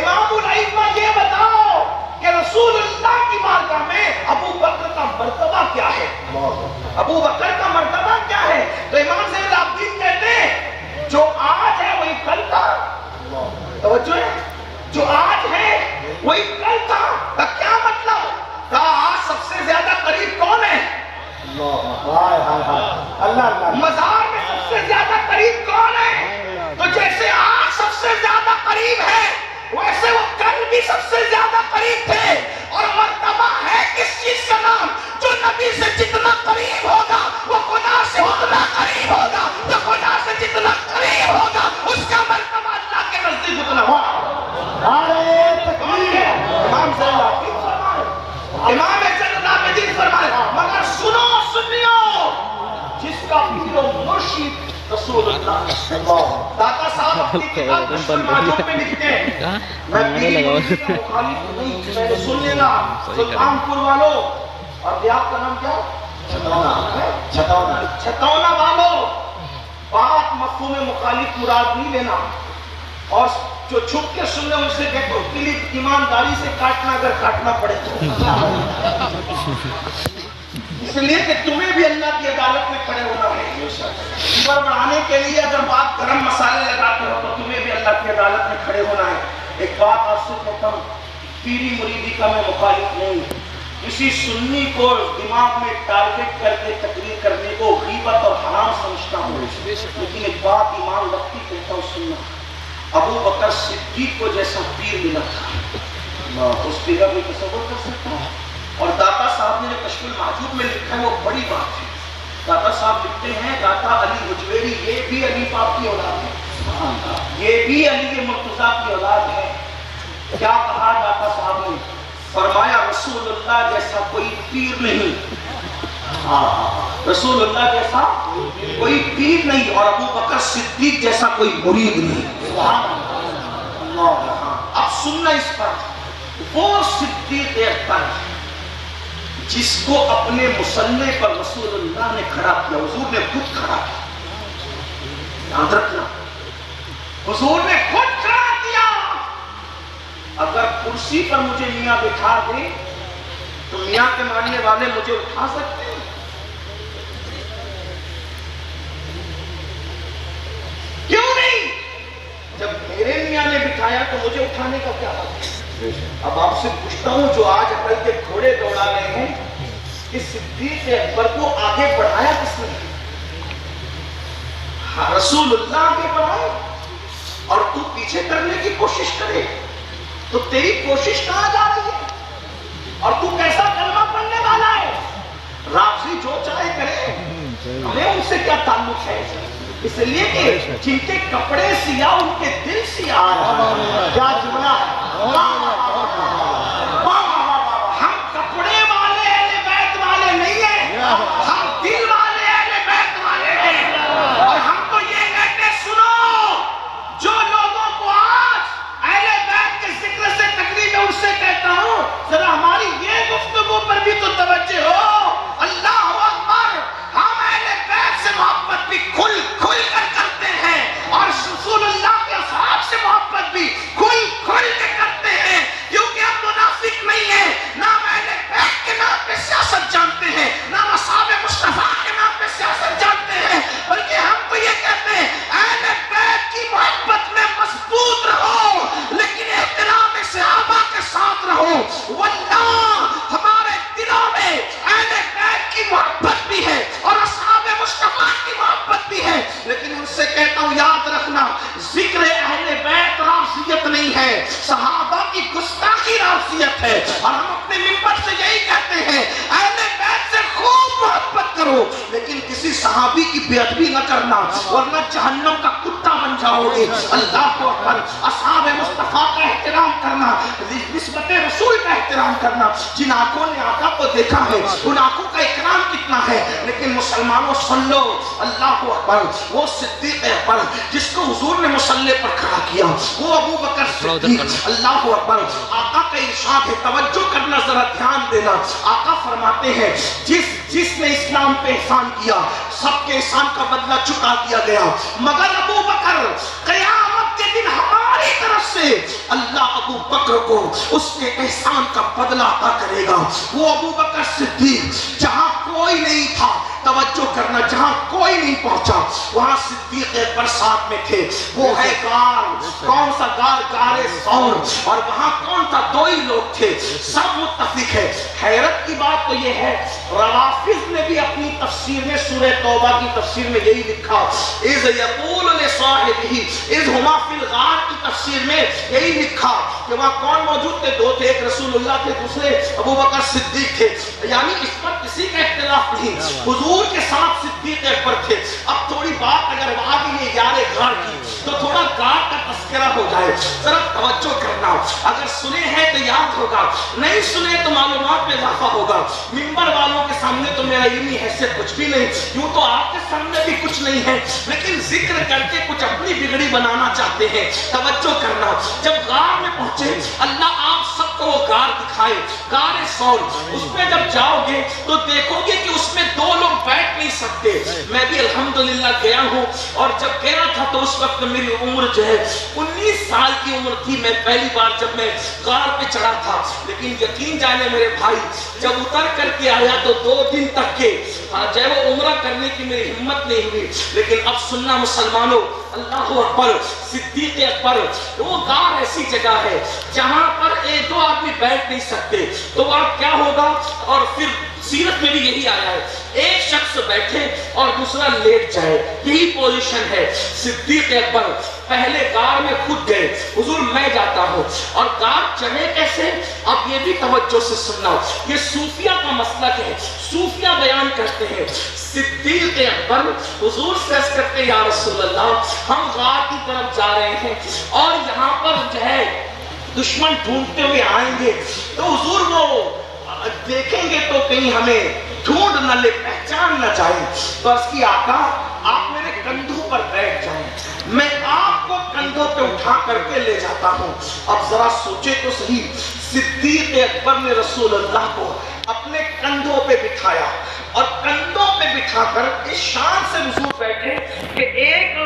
امام الائمہ یہ بتاؤ کہ رسول اللہ کی بارگاہ میں ابو بکر کا مرتبہ کیا ہے؟ ابو بکر کا مرتبہ کیا ہے؟ تو امام زین العابدین کہتے ہیں جو آج ہے وہی کل تھا. توجہ ہے، جو آج ہے وہی کل تھا. کا کیا مطلب؟ کہا آج سب سے زیادہ قریب کون ہے؟ مزار میں سب سے زیادہ قریب کون ہے؟ تو جیسے آج سب سے زیادہ قریب ہے ویسے وہ کل بھی سب سے زیادہ قریب تھے. اور مرتبہ ہے کس چیز کا نام؟ جو نبی سے جتنا قریب ہوگا وہ خدا سے اتنا قریب ہوگا. تو خدا سے جتنا قریب ہوگا اس کا مرتبہ اللہ کے نزدیک اتنا ہوگا. امام زین العابدین فرمائے، امام زین العابدین فرمائے مگر سنو سنیو، جس کا پیر و مرشد رسول اللہ. داتا صاحب اپنی کتاب دشمن معجوب میں لکھتے ہیں میں پیر مرشد کا مخالف نہیں، میں نے سن لینا سلطان پور والوں. اور دیاب کا نام کیا؟ چھتونا والوں. بات مفہوم مخالف مراد نہیں لینا، اور جو چھپ کے سننے ان سے دیکھو کلپ ایمانداری سے کاٹنا اگر کاٹنا پڑے تو. اس لیے کہ تمہیں بھی اللہ کی عدالت میں کھڑے ہونا ہے. عمر بڑھانے کے لیے اگر بات گرم مسالے لگاتے ہو تو تمہیں بھی اللہ کی عدالت میں کھڑے ہونا ہے. ایک بات آپ سے کہتا ہوں، پیری مریدی کا میں مخالف نہیں. کسی سنی کو دماغ میں ٹارگٹ کر کے تقریر کرنے کو غیبت اور حرام سمجھتا ہوں. لیکن ایک بات ایمان وقتی کہتا ہوں سننا، ابو بکر صدیق کو جیسا پیر ملا تھا اس پیرا بھی تصور کر سکتا ہے. اور داتا محفوظ میں لکھا ہے وہ بڑی بات ہے. داتا صاحب لکھتے ہیں داتا علی حجویری یہ بھی علی پاک کی اولاد ہے, یہ بھی علی مرتضیٰ کی اولاد ہے. کیا کہا داتا صاحب نے؟ فرمایا رسول اللہ جیسا کوئی پیر نہیں, رسول اللہ جیسا کوئی پیر نہیں, اور ابو بکر صدیق جیسا کوئی مرید نہیں. اب سننا اس پر, وہ صدیق اکبر جس کو اپنے مصلی پر رسول اللہ نے کھڑا کیا, حضور نے خود کھڑا کیا, یاد رکھنا حضور نے خود کھڑا کیا. اگر کرسی پر مجھے میاں بٹھا دے تو میاں کے ماننے والے مجھے اٹھا سکتے ہیں؟ کیوں نہیں؟ جب میرے میاں نے بٹھایا تو مجھے اٹھانے کا کیا حق ہے؟ اب آپ سے پوچھتا ہوں جو آج عقل کے گھوڑے دوڑا رہے ہیں, اس صدیق اکبر کو آگے بڑھایا کس نے؟ رسول اللہ آگے بڑھائے اور تو پیچھے کرنے کی کوشش کرے تو تیری کوشش کہاں جا رہی ہے؟ اور تو کیسا کلمہ پڑھنے والا ہے؟ رافضی جو چاہے کرے, ہمیں ان سے کیا تعلق ہے؟ اس لیے کہ جن کے کپڑے سیاہ ان کے دل سیاہ. کیا جملہ ہے, ہم کپڑے والے اہل بیت والے نہیں ہیں, ہم دل والے اہل بیت والے ہیں. اور ہم تو یہ کہتے ہیں سنو, جو لوگوں کو آج اہل بیت کے ذکر سے تقریب ہے ان سے کہتا ہوں ذرا ہماری یہ گفتگو پر بھی تو توجہ ہو. اللہ اکبر, ہم اہل بیت سے محبت بھی کھل کھل کر کرتے ہیں اور رسول اللہ کے اصحاب سے محبت بھی کھل کھل کے کرتے ہیں, کیونکہ ہم منافق نہیں ہیں. نہ ہم اہل بیت کے نام پہ سیاست جانتے ہیں, نہ ہم اصحاب مصطفیٰ کے نام پہ سیاست جانتے ہیں, بلکہ ہم تو یہ کہتے ہیں اہل بیت کی محبت میں مضبوط رہو لیکن احترام صحابہ کے ساتھ رہو. واللہ ہمارے دلوں میں اہل بیت کی محبت بھی ہے اور اصحاب مصطفیٰ کی محبت بھی ہے, لیکن ان سے کہتا ہوں یاد رکھنا ذکر اہل بیت رافضیت نہیں ہے, صحابہ کی گستاخی رافضیت ہے. اور ہم اپنے منبر سے یہی کہتے ہیں اہل بیت سے خوب محبت کرو لیکن کسی صحابی کی بے ادبی نہ کرنا ورنہ جہنم کا کتا بن جاؤ گے. اللہ کو اکبر, اصحاب مصطفیٰ کا احترام کرنا, نسبت رسول کا احترام کرنا. جن آنکھوں نے آقا کو دیکھا ہے ان آنکھوں کا اکرام کتنا ہے. لیکن مسلمانوں سن لو, اللہ کو اکبر, وہ صدیق اکبر جس کو حضور نے مصلی پر کھڑا کیا وہ ابو بکر صدیق. اللہ کو اکبر, آقا کا ارشاد ہے, توجہ کرنا ذرا دھیان دینا. آقا فرماتے ہیں جس نے اسلام پہ احسان کیا سب کے احسان کا بدلہ چکا دیا گیا, مگر ابو بکر قیامت کے دن ہماری طرف سے اللہ ابو بکر کو اس کے احسان کا بدلہ عطا کرے گا. وہ ابو بکر صدیق جہاں کوئی نہیں تھا, توجہ کرنا, جہاں کوئی نہیں پہنچا وہاں صدیق اکبر ساتھ میں تھے. وہ ہے غار, کون سا غار؟ غار ثور. اور وہاں کون تھا؟ دو ہی لوگ تھے, سب متفق ہے. حیرت کی بات تو یہ ہے روافض نے بھی اپنی تفسیر میں سورہ توبہ کی تفسیر میں یہی لکھا, اذ یقول لصاحبہ اذ ہما فی الغار کی تفسیر میں یہی لکھا کہ وہاں کون موجود تھے؟ دو تھے, ایک رسول اللہ تھے, دوسرے ابو بکر صدیق تھے. یعنی اس پر کسی کا اختلاف نہیں, حضور کے ساتھ صدیق اکبر تھے. اب تھوڑی بات اگر آ گئی ہے یار غار کی تو تھوڑا غار کا تذکرہ ہو جائے, ذرا توجہ کرنا. اگر سنے ہیں تو یاد ہوگا, نہیں سنے تو معلومات میں اضافہ ہوگا. منبر والوں کے سامنے تو میرا علمی حیثیت کچھ بھی نہیں, یوں تو آپ کے سامنے بھی کچھ نہیں ہے, لیکن ذکر کر کے کچھ اپنی بگڑی بنانا چاہتے ہیں. توجہ کرنا, جب غار میں پہنچے اللہ آپ سب کو وہ غار دکھائے, غار ثور. اس پہ جب جاؤ گے تو دیکھو گے کہ اس میں دو لوگ بیٹھ نہیں سکتے. میں بھی الحمدللہ گیا ہوں, اور جب گیا تھا تو اس وقت میری عمر جو ہے 19 سال کی عمر تھی. میں پہلی بار جب میں غار پہ چڑھا تھا, لیکن یقین جانے میرے بھائی جب اتر کر کے آیا تو 2 دن تک کے جو ہے وہ عمرہ کرنے کی میری ہمت نہیں ہوئی. لیکن اب سننا مسلمانوں, اللہ اکبر, صدیق اکبر, وہ غار ایسی جگہ ہے جہاں پر 1-2 آدمی بیٹھ نہیں سکتے. تو وہاں کیا ہوگا, اور پھر سیرت میں بھی یہی آیا ہے, ایک شخص بیٹھے اور دوسرا لیٹ جائے, یہی پوزیشن ہے. صدیق اکبر پہلے غار میں خود گئے، حضور میں جاتا ہوں، اور غار چڑھے کیسے؟ اب یہ بھی توجہ سے سننا، یہ صوفیہ کا مسلک ہے، صوفیہ بیان کرتے ہیں۔ صدیق اکبر حضور سے عرض کرتے یا رسول اللہ ہم غار کی طرف جا رہے ہیں اور یہاں پر جو ہے دشمن ڈھونڈتے ہوئے آئیں گے، تو حضور وہ دیکھیں گے تو کہیں ہمیں ڈھونڈ نہ لے، پہچان نہ جائیں، تو عرض کی آقا آپ میرے کندھوں پر بیٹھ جائیں، میں آپ کو کندھوں پہ اٹھا کر کے لے جاتا ہوں۔ اب ذرا سوچے تو صحیح، صدیق اکبر نے رسول اللہ کو اپنے کندھوں پہ بٹھایا اور کندھوں پہ بٹھا کر اس شان سے حضور بیٹھے کہ ایک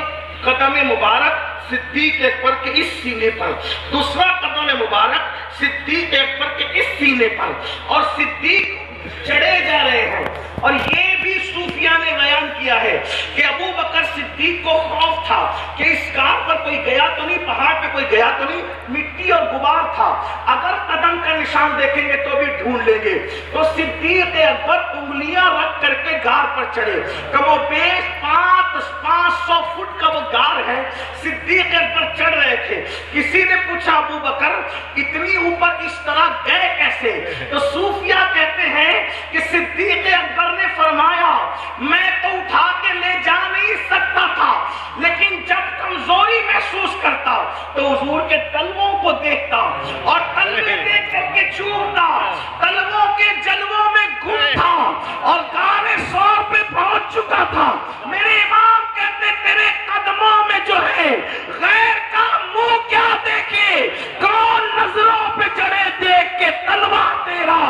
قدم مبارک صدیق اکبر کے اس سینے پر، دوسرا قدم مبارک صدیق اکبر کے اس سینے پر، اور صدیق چڑھے جا رہے ہیں۔ اور یہ بھی صوفیہ نے بیان کیا ہے کہ ابو بکر صدیق کو خوف تھا کہ اس غار پر کوئی گیا تو نہیں، پہاڑ پہ کوئی گیا تو نہیں، مٹی اور غبار تھا، اگر قدم کا نشان دیکھیں گے تو بھی ڈھونڈ لیں گے۔ تو صدیق اکبر انگلیاں رکھ کر کے غار پر چڑھے، کہ وہ بیش 500 فٹ کا وہ غار ہے، صدیق اکبر چڑھ رہے تھے۔ کسی نے پوچھا ابو بکر اتنی اوپر اس طرح گئے کیسے؟ تو صوفیہ کہتے ہیں کہ صدیق اکبر نے فرمایا میں تو اٹھا کے لے جا نہیں سکتا تھا، لیکن جب کمزوری محسوس کرتا تو حضور کے تلووں کو دیکھتا اور تلوے دیکھ کر کے چومتا، تلووں کے جلووں میں گھومتا اور غار ثور پہ پہنچ چکا تھا۔ میرے امام کہتے تیرے قدموں میں جو ہے غیر کا منہ کیا دیکھے، کون نظروں پہ چڑھے دیکھ کے تلوہ تیرا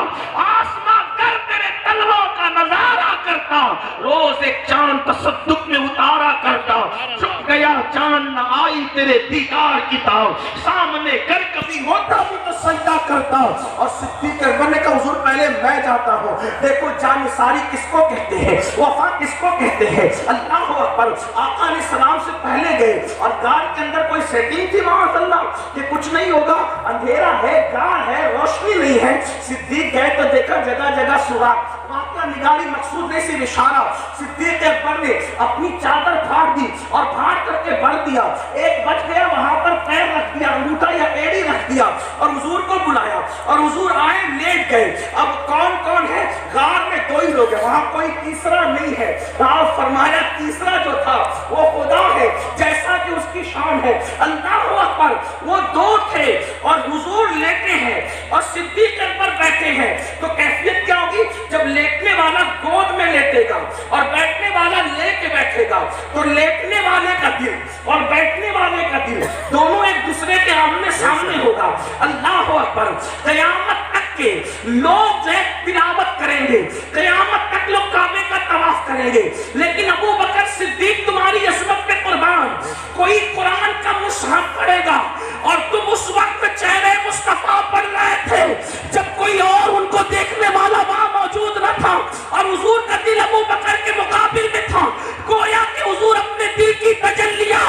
آسمان کر تیرے تلووں کا نظارہ کرتا، روز ایک چاند تصدق میں اتارا کرتا، چھپ گیا چاند نہ آئی تیرے دیدار کی تاب، سامنے کر کبھی ہوتا بھی تو سجدہ کرتا۔ اور صدیق اکبر نے کہا حضور پہلے میں جاتا ہوں، دیکھو جانثاری کس کو کہتے ہیں، وفا کس کو کہتے ہیں، اللہ اکبر۔ آقا علیہ السلام سے پہلے گئے اور غار کے اندر کوئی سیٹنگ تھی معاذ اللہ کہ کچھ نہیں ہوگا، اندھیرا ہے، غار ہے، روشنی نہیں ہے۔ صدیق گئے تو دیکھا جگہ جگہ سوراخ، واقعہ نگاری مقصود نہیں صرف اشارہ۔ صدیق اکبر نے اپنی چادر پھاڑ دی اور پھاڑ کر کے بھر دیا، ایک بچ گیا وہاں پر پیر رکھ دیا، انگوٹھا یا ایڑی رکھ دیا اور حضور کو بلایا اور حضور آئے لیٹ گئے۔ اب کون کون ہے؟ غار میں دو ہی لوگ ہیں، وہاں کوئی تیسرا نہیں ہے۔ آپ فرمایا تیسرا جو تھا وہ خدا ہے جیسا کہ اس کی شان ہے، اللہ اکبر۔ وہ دو تھے اور حضور لیٹے ہیں اور صدیق اکبر بیٹھے ہیں، تو کیفیت کیا ہوگی؟ جب لیٹنے والا گود میں لیٹے گا اور بیٹھنے والا لے کے بیٹھے گا تو لیٹنے والے کا دل اور بیٹھنے والے کا دل دونوں ایک دوسرے کے آمنے سامنے ہوگا۔ اللہ اکبر۔ قیامت تک کے لوگ جو ہے تلاوت کریں گے، قیامت تک لوگ کعبے کا طواف کریں گے، لیکن ابو بکر صدیق تمہاری عظمت پہ قربان، کوئی قرآن کا مصحف پڑھے گا اور تم اس وقت چہرے مصطفیٰ پڑھ رہے تھے جب کوئی اور ان کو دیکھنے والا وہاں موجود نہ تھا، اور حضور کا دل ابو بکر کے مقابل میں تھا، گویا کہ حضور اپنے دل کی تجلیاں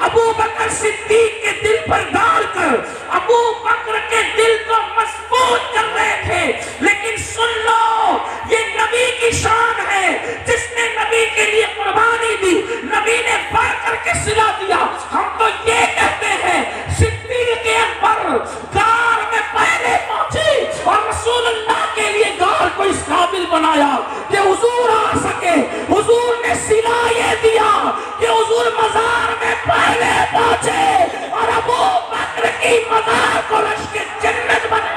ابو بکر صدیق کے دل پر ڈال کر ابو بکر کے دل کو مضبوط کر رہے تھے۔ لیکن سن لو، یہ نبی کی شان ہے، جس نے نبی کے لیے قربانی دی، نبی نے بڑھ کر کے صلہ دیا۔ ہم تو یہ کہتے ہیں صدیق اکبر غار میں پہلے پہنچی اور رسول اللہ کے لیے غار کو اس قابل بنایا کہ حضور آ سکے۔ حضور نے صلہ یہ دیا کہ حضور مزار میں پہلے پہنچے اور ابو بکر کی مزار کو رشک جنت بنا۔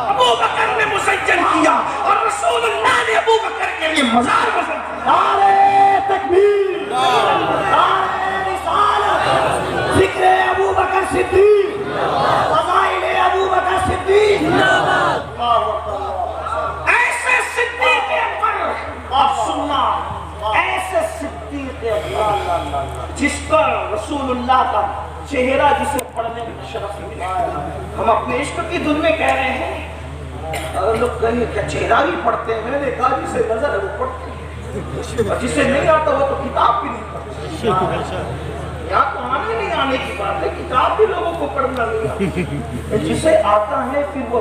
ابو بکر نے مسجل کیا اور رسول اللہ نے ابو بکر کے لیے مزار مسجل کیا۔ نعرہ تکبیر، نعرہ رسالت، ذکر ابو بکر صدیق، فضائل ابو بکر صدیق۔ ایسے صدیق اکبر، آپ سننا، ایسے صدیق اکبر جس پر رسول اللہ کا چہرہ جسے پڑھنے میں شرف ملا۔ ہم اپنے عشق کی دھن میں کہہ رہے ہیں، اگر لوگ کہیں کہ چہرہ بھی پڑھتے ہیں، میں نے کہا جسے نظر ہے وہ پڑھتے ہیں، اور جسے نہیں آتا وہ تو کتاب بھی نہیں پڑھتے۔ یہاں تو آنے نہیں آنے کی بات ہے، کتاب بھی لوگوں کو پڑھنا نہیں آتا، جسے آتا ہے پھر وہ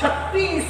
36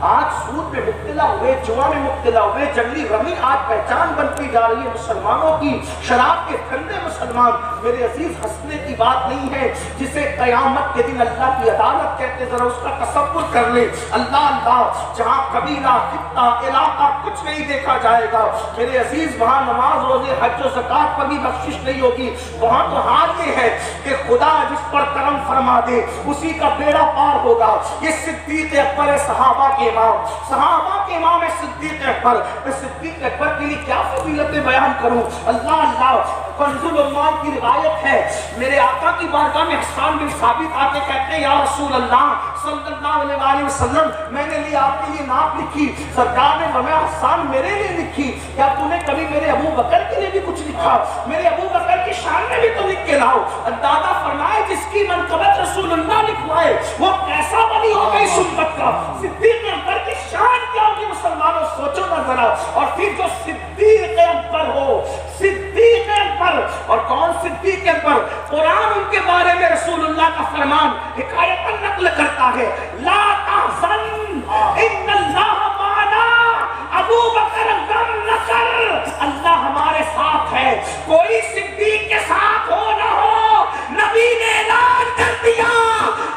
آج سود میں مبتلا ہوئے، جوا میں مبتلا ہوئے، جنگلی رمی آج پہچان بنتی جا رہی ہے مسلمانوں کی، شراب کے گندے مسلمان۔ میرے عزیز ہنسنے کی بات نہیں ہے، جسے قیامت کے دن اللہ کی عدالت کہتے، ذرا اس کا تصور کر لیں۔ اللہ اللہ، جہاں قبیلہ، خطہ، علاقہ کچھ نہیں دیکھا جائے گا میرے عزیز، وہاں نماز، روزے، حج و زکات پر بھی بخشش نہیں ہوگی۔ وہاں تو حال یہ ہے کہ خدا جس پر کرم فرما دے اسی کا بیڑا پار ہوگا۔ یہ صدیق اکبر ہے، صحابہ کے امام، صحابہ کے امام ہے صدیق اکبر۔ میں صدیق اکبر کے لیے کیا فضیلتیں بیان کروں، اللہ اللہ۔ کنز الایمان کی روایت ہے، میرے آقا کی بارگاہ میں حسان بن ثابت آ کے کہتے ہیں، یا رسول اللہ صلی اللہ علیہ وسلم، میں نے لی آپ کے لیے نعت لکھی۔ سرکار نے فرمایا، حسان میرے لیے لکھی، کیا تو نے کبھی میرے ابو بکر کے لیے بھی کچھ لکھا؟ میرے ابو بکر کی شان میں بھی تو لکھ کے لاؤ۔ دادا فرمائے، جس کی منقبت رسول اللہ لکھوائے وہ کیسا ولی ہو گئی سنت کا۔ صدیق اکبر کی شان کیا ہوگی مسلمانوں، سوچو نا ذرا۔ اور پھر جو صدیق اکبر ہو، صدیق اکبر، اور کون صدیق اکبر؟ قرآن ان کے بارے میں رسول اللہ کا فرمان حکایت نقل کرتا ہے، لا تحزن ان اللہ معنا، ابو بکر غم نہ کر، اللہ ہمارے ساتھ ہے۔ کوئی صدیق کے ساتھ ہو نہ ہو، نبی نے اعلان کر دیا،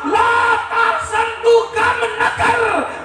لا تحزن، تو غم نہ کر،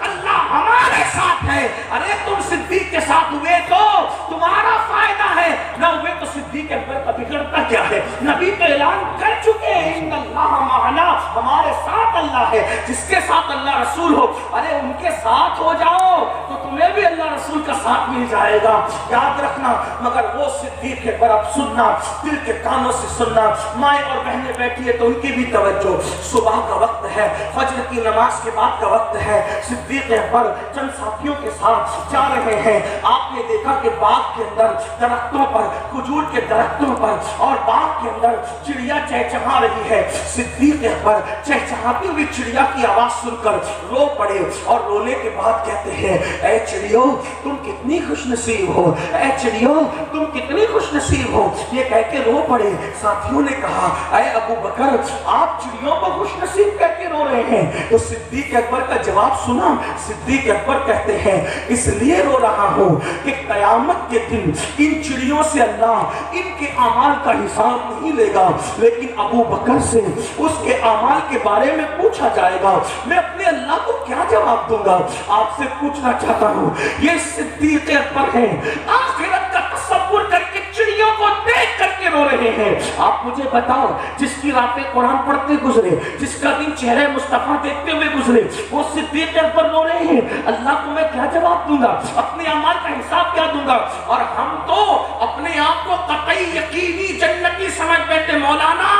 اللہ ہمارے ساتھ ہے۔ ارے تم صدیق کے ساتھ ہوئے تو تمہارا فائدہ ہے، نہ ہوئے تو صدیق اکبر کا بگڑتا کیا ہے؟ نبی تو اعلان کر چکے ہیں، ان اللہ معنا، ہمارے ساتھ اللہ ہے۔ جس کے ساتھ اللہ رسول ہو، ارے ان کے ساتھ ہو جاؤ تو تمہیں بھی اللہ رسول کا ساتھ مل جائے گا، یاد رکھنا۔ مگر وہ صدیق اکبر، اب سننا، دل کے کانوں سے سننا، مائیں اور بہنیں بیٹھی ہے تو ان کی بھی توجہ، صبح کا وقت ہے، فجر کی نماز کے بعد کا وقت ہے، صدیق اکبر چند ساتھیوں کے ساتھ جا رہے ہیں۔ آپ نے دیکھا کہ باغ کے اندر درختوں پر، کھجور کے درختوں پر اور باغ کے اندر چڑیا چہچہا رہی ہے۔ صدیق اکبر چہچہاتی ہوئی چڑیا کی آواز سن کر رو پڑے، اور رونے کے بعد کہتے ہیں، اے چڑیو تم کتنی خوش نصیب ہو، اے چڑیو تم کتنی خوش نصیب ہو، یہ کہہ کے رو پڑے۔ ساتھیوں نے کہا، اے ابو بکر آپ چڑیوں کو خوش نصیب کہہ کے رو رہے ہیں؟ تو صدیق اکبر کا جواب سنا۔ صدیق اکبر کہتے ہیں، اس لیے رو رہا ہوں کہ قیامت کے دن ان چڑیوں سے اللہ ان کے اعمال کا حساب نہیں لے گا، لیکن ابو بکر سے اس کے اعمال کے بارے میں پوچھا جائے گا۔ میں اپنے اللہ کو کیا جواب دوں گا؟ آپ سے پوچھنا چاہتا ہوں، یہ صدیق اکبر ہیں، آخرت کا تصور کر کے چڑیوں کو دیکھ کر کے رو رہے ہیں۔ آپ مجھے بتاؤ، جس کی راتیں قرآن پڑھتے گزرے، جس کا دن چہرہ مصطفیٰ دیکھتے ہوئے گزرے، وہ صدیق اکبر رو رہے ہیں، اللہ کو میں کیا جواب دوں گا؟ اپنے اعمال کا حساب کیا دوں گا؟ اور ہم تو اپنے آپ کو قطعی یقینی جنتی سمجھ بیٹھے، مولانا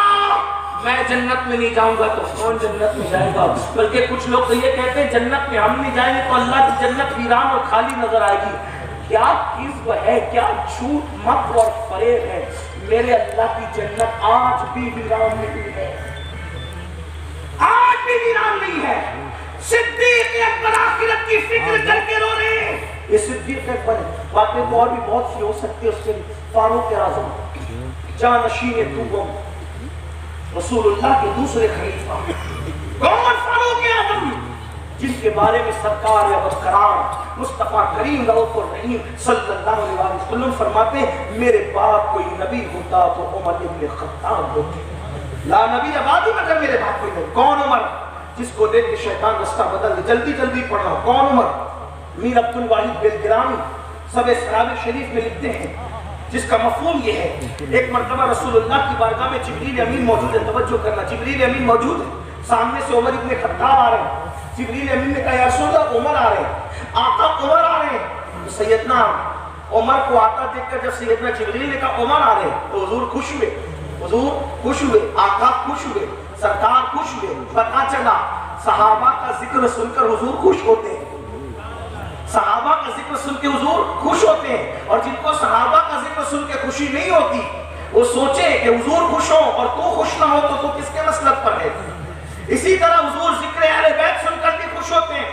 میں جنت میں نہیں جاؤں گا تو کون جنت میں جائے گا؟ بلکہ کچھ لوگ تو یہ کہتے ہیں جنت میں ہم نہیں جائیں گے تو اللہ کی جنت ویران اور خالی نظر آئے گی۔ کیا کذب ہے، کیا جھوٹ، مکر اور فریب ہے۔ میرے اللہ کی جنت آج بھی ویران نہیں ہے، آج بھی ویران نہیں ہے۔ صدیق اکبر آخرت کی فکر کر کے رو رہے ہیں۔ یہ صدیق اکبر ہے، باتیں تو اور بھی بہت سی ہو سکتی ہے۔ اس کے فاروق اعظم، جانشین دوم، رسول اللہ کے دوسرے خلیفہ، کون فاروق اعظم؟ جن کے بارے میں سرکار ابرقرار مصطفیٰ کریم رؤوف الرحیم صلی اللہ علیہ وسلم فرماتے ہیں، میرے باپ کوئی نبی ہوتا تو عمر ابن خطاب ہوتے، لا نبی آبادی مگر میرے باپ کوئی نہیں۔ کون عمر؟ جس کو دیکھ کے شیطان رستہ بدل دے، جلدی جلدی پڑھنا۔ کون عمر؟ میر عبد الواحد بلگرامی سب اسرار شریف میں لکھتے ہیں، جس کا مفہوم یہ ہے، ایک مرتبہ رسول اللہ کی بارگاہ میں جبریل امین موجود ہے، توجہ کرنا، جبریل امین موجود ہے، سامنے سے عمر ابن خطاب آ رہے ہیں۔ جبریل امین نے کہا، یا رسول اللہ عمر آ رہے ہیں، آقا عمر آ رہے ہیں۔ تو سیدنا عمر کو آتا دیکھ کر جب سیدنا جبریل نے کہا عمر آ رہے ہیں تو حضور خوش ہوئے، حضور خوش ہوئے، آقا خوش ہوئے، سرکار خوش ہوئے۔ پتہ چلا صحابہ کا ذکر سن کر حضور خوش ہوتے ہیں، صحابہ کا ذکر سن کے حضور خوش ہوتے ہیں، اور جن کو صحابہ کا ذکر سن کے خوشی نہیں ہوتی وہ سوچے کہ حضور خوش ہو اور تو خوش نہ ہو تو کس کے مسلک پر ہے۔ اسی طرح حضور ذکر اہل بیت سن کر بھی خوش ہوتے ہیں،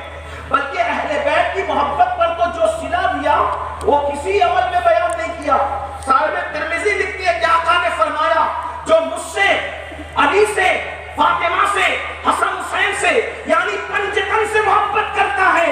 بلکہ اہل بیت کی محبت پر تو جو صلہ دیا وہ کسی عمل میں بیان نہیں کیا۔ صاحب ترمذی لکھتی ہے کہ آقا نے فرمایا، جو مجھ سے، علی سے، فاطمہ سے، حسن حسین سے یعنی پنجتن سے محبت کرتا ہے،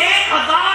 1000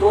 2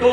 2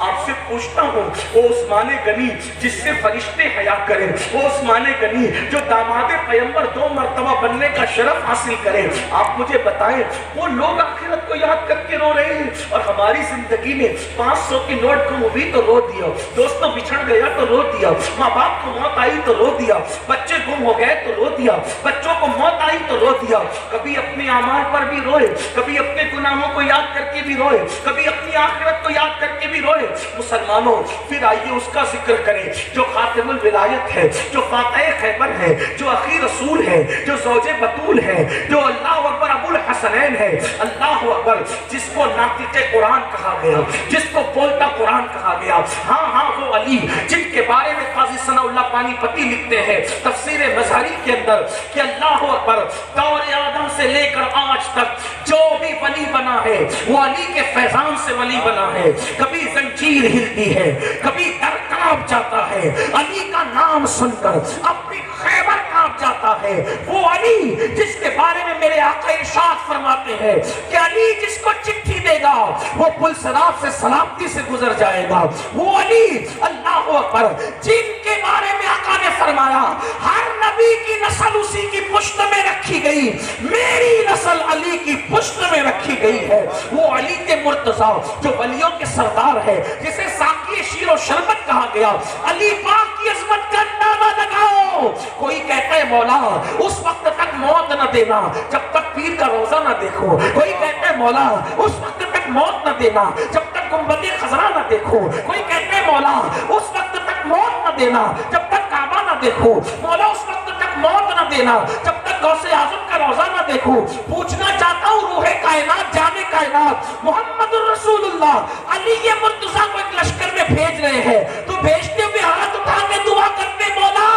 آپ سے پوچھتا ہوں وہ عثمان غنی جس سے فرشتے حیا کریں، وہ عثمان غنی جو داماد پیغمبر 2 مرتبہ بننے کا شرف حاصل کریں، آپ مجھے بتائیں وہ لوگ آخرت کو یاد کر کے رو رہے ہیں اور ہماری زندگی میں 500 کی نوٹ گم ہوئی تو رو دیا، دوستوں بچھڑ گیا تو رو دیا، ماں باپ کو موت آئی تو رو دیا، بچے گم ہو گئے تو رو دیا، بچوں کو موت آئی تو رو دیا، کبھی اپنے اعمال پر بھی روئے، کبھی اپنے گناہوں کو یاد کر کے بھی روئے، کبھی اپنی آخرت کو یاد کر کے بھی روئے۔ مسلمانوں پھر آئیے اس کا ذکر کریں جو خاتم الولایت ہے، جو فاتح خیبر ہے، جو اخی رسول ہے، جو زوج بطول ہے، جو اللہ اکبر ابو الحسنین ہے، اللہ اکبر، جس کو ناطق قرآن کہا گیا، جس کو بولتا قرآن کہا گیا، ہاں وہ علی جن کے بارے میں قاضی ثناء اللہ پانی پتی لکھتے ہیں تفسیر مظہری کے اندر کہ اللہ اکبر، دور آدم سے لے کر آج تک جو بھی ولی بنا ہے وہ علی کے فیضان سے ولی بنا ہے۔ کبھی زنجیر ہلتی ہے، کبھی در کانپ جاتا ہے، علی کا نام سن کر اپنی خیبر کانپ جاتا ہے۔ وہ علی جس کے بارے میں میرے آقا ارشاد فرماتے ہیں کہ علی جس کو چٹھی دے گا وہ پل صراط سے سلامتی سے گزر جائے گا۔ وہ علی اللہ اکبر جن کے بارے میں آقا نے فرمایا ہر نبی کی نسل اسی کی پشت میں رکھی گئی، میری نسل علی کی پشت میں رکھی گئی ہے۔ وہ علی کے مرتضیٰ جو ولیوں کے سردار ہے، جسے ساقی شیر و شربت کہا گیا، علی پاک کی عظمت کا اندازہ لگاؤ۔ کوئی کہتا ہے مولا اس وقت تک موت نہ دینا جب تک پیر کا روزہ نہ دیکھو، کوئی کہتا ہے مولا اس وقت تک موت نہ دینا جب تک گنبد خضرا نہ دیکھو، کوئی کہتا ہے مولا اس وقت تک موت نہ دینا جب تک کعبہ نہ دیکھو، مولا اس وقت تک موت نہ دینا جب تک غوث اعظم کا روزہ نہ دیکھو۔ پوچھنا چاہتا ہوں روح کائنات جان کائنات محمد الرسول اللہ علی مرتضیٰ کو ایک لشکر میں بھیج رہے ہیں تو بھیجتے ہوئے ہاتھ اٹھا کے دعا کرتے مولا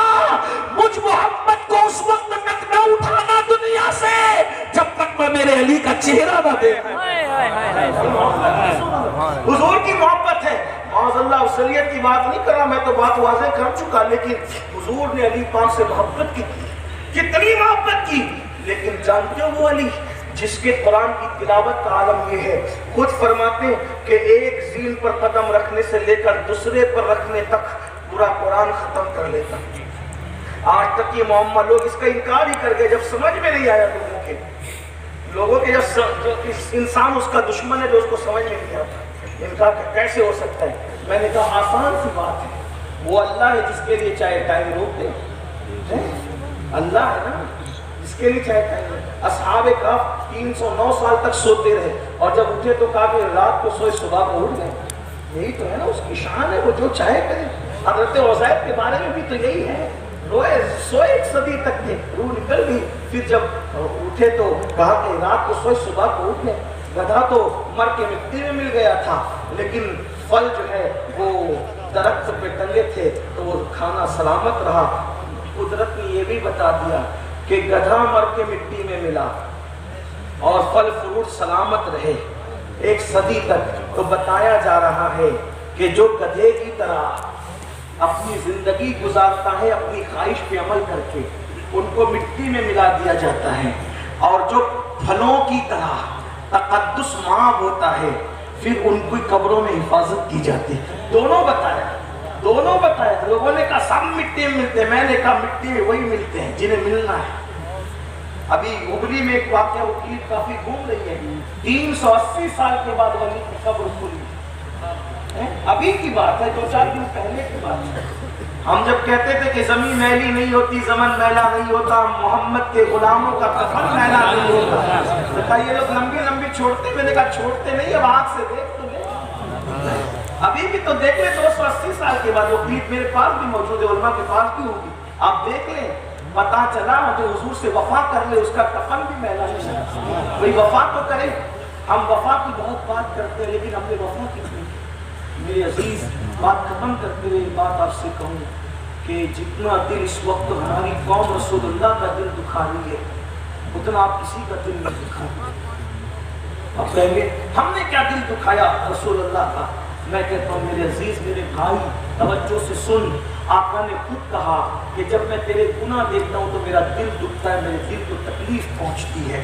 مجھ محمد کو اس وقت تک نہ اٹھانا دنیا سے جب تک میں میرے علی کا چہرہ نہ دیکھوں۔ حضور کی محبت ہے، معاذ اللہ اصلیت کی بات نہیں کر رہا، میں تو بات واضح کر چکا، لیکن حضور نے علی پاک سے محبت کی، کتنی محبت کی، لیکن جانتے ہو وہ علی جس کے قرآن کی تلاوت کا عالم یہ ہے، خود فرماتے ہیں کہ ایک زین پر قدم رکھنے سے لے کر دوسرے پر رکھنے تک پورا قرآن ختم کر لیتا۔ آج تک یہ معمہ لوگ اس کا انکار ہی کر گئے جب سمجھ میں نہیں آیا لوگوں کے جب انسان اس کا دشمن ہے جو اس کو سمجھ میں نہیں آتا، انکار کیسے ہو سکتا ہے؟ میں نے کہا آسان سی بات ہے، وہ اللہ ہے جس کے لیے چاہے ٹائم روک دے، اللہ ہے نا جس کے لیے چاہے ٹائم روک۔ اصحاب کہف 309 سال تک سوتے رہے اور جب اٹھے تو کہا کہ رات کو سوئے صبح کو اٹھ گئے، یہی تو ہے نا اس کی شان ہے، وہ جو چاہے کرے۔ حضرت عزیر کے بارے میں بھی تو یہی ہے، روئے سوئے 1 صدی تک تھے، روح نکل گئی، پھر جب اٹھے تو کہا کہ رات کو سوئے صبح کو اٹھ گئے۔ گدھا تو مر کے مٹی میں مل گیا تھا لیکن پھل جو ہے وہ درخت پہ ٹنگے تھے تو وہ کھانا سلامت رہا۔ قدرت نے یہ بھی بتا دیا کہ گدھا مر کے مٹی میں ملا اور پھل فروٹ سلامت رہے 1 صدی تک، تو بتایا جا رہا ہے کہ جو گدھے کی طرح اپنی زندگی گزارتا ہے اپنی خواہش پہ عمل کر کے، ان کو مٹی میں ملا دیا جاتا ہے، اور جو پھلوں کی طرح تقدس مآب ہوتا ہے پھر ان کی قبروں میں حفاظت کی جاتی ہے۔ دونوں بتایا لوگوں نے کہا سب مٹی میں ملتے ہیں، میں نے کہا مٹی میں وہی ملتے ہیں جنہیں ملنا ہے۔ ابھی ہبلی میں ایک واقعہ وہ کلپ کافی گھوم رہی ہے، 380 سال کے بعد ولی کی قبر کھلی، ابھی کی بات ہے، 2-4 دن پہلے کی بات ہے۔ ہم جب کہتے تھے کہ زمین میلی نہیں ہوتی، زمن میلا نہیں ہوتا، محمد کے غلاموں کا کفن میلا نہیں ہوتا، بتائیے لوگ لمبی لمبی چھوڑتے، میں نے کہا چھوڑتے نہیں، اب آنکھ سے دیکھ تو لے، ابھی بھی تو دیکھ لیں 280 سال کے بعد وہ کلپ میرے پاس بھی موجود ہے، علماء کے پاس بھی ہوگی، آپ دیکھ لیں، پتا چلا جو حضور سے وفا کر لے اس کا کفن بھی میلا نہیں ہے، وہی وفا تو کرے۔ ہم وفا کی بہت بات کرتے ہیں لیکن ہم نے وفا کی نہیں۔ میرے عزیز بات ختم کرتے ہوئے بات آپ سے کہوں کہ جتنا دل اس وقت ہماری قوم رسول اللہ کا دل دکھا رہی ہے اتنا آپ کسی کا دل نہیں دکھا رہی۔ اب کہیں گے ہم نے کیا دل دکھایا رسول اللہ کا؟ میں کہتا ہوں میرے عزیز میرے بھائی توجہ سے سن، آقا نے خود کہا کہ جب میں تیرے گناہ دیکھتا ہوں تو میرا دل دکھتا ہے، میرے دل کو تکلیف پہنچتی ہے۔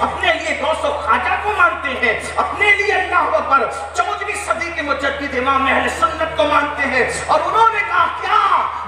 اپنے لیے غوث و خواجہ کو مانتے ہیں، اپنے لیے اللہ اکبر 14ویں صدی کے مجدد امام اہل سنت کو مانتے ہیں، اور انہوں نے کہا کیا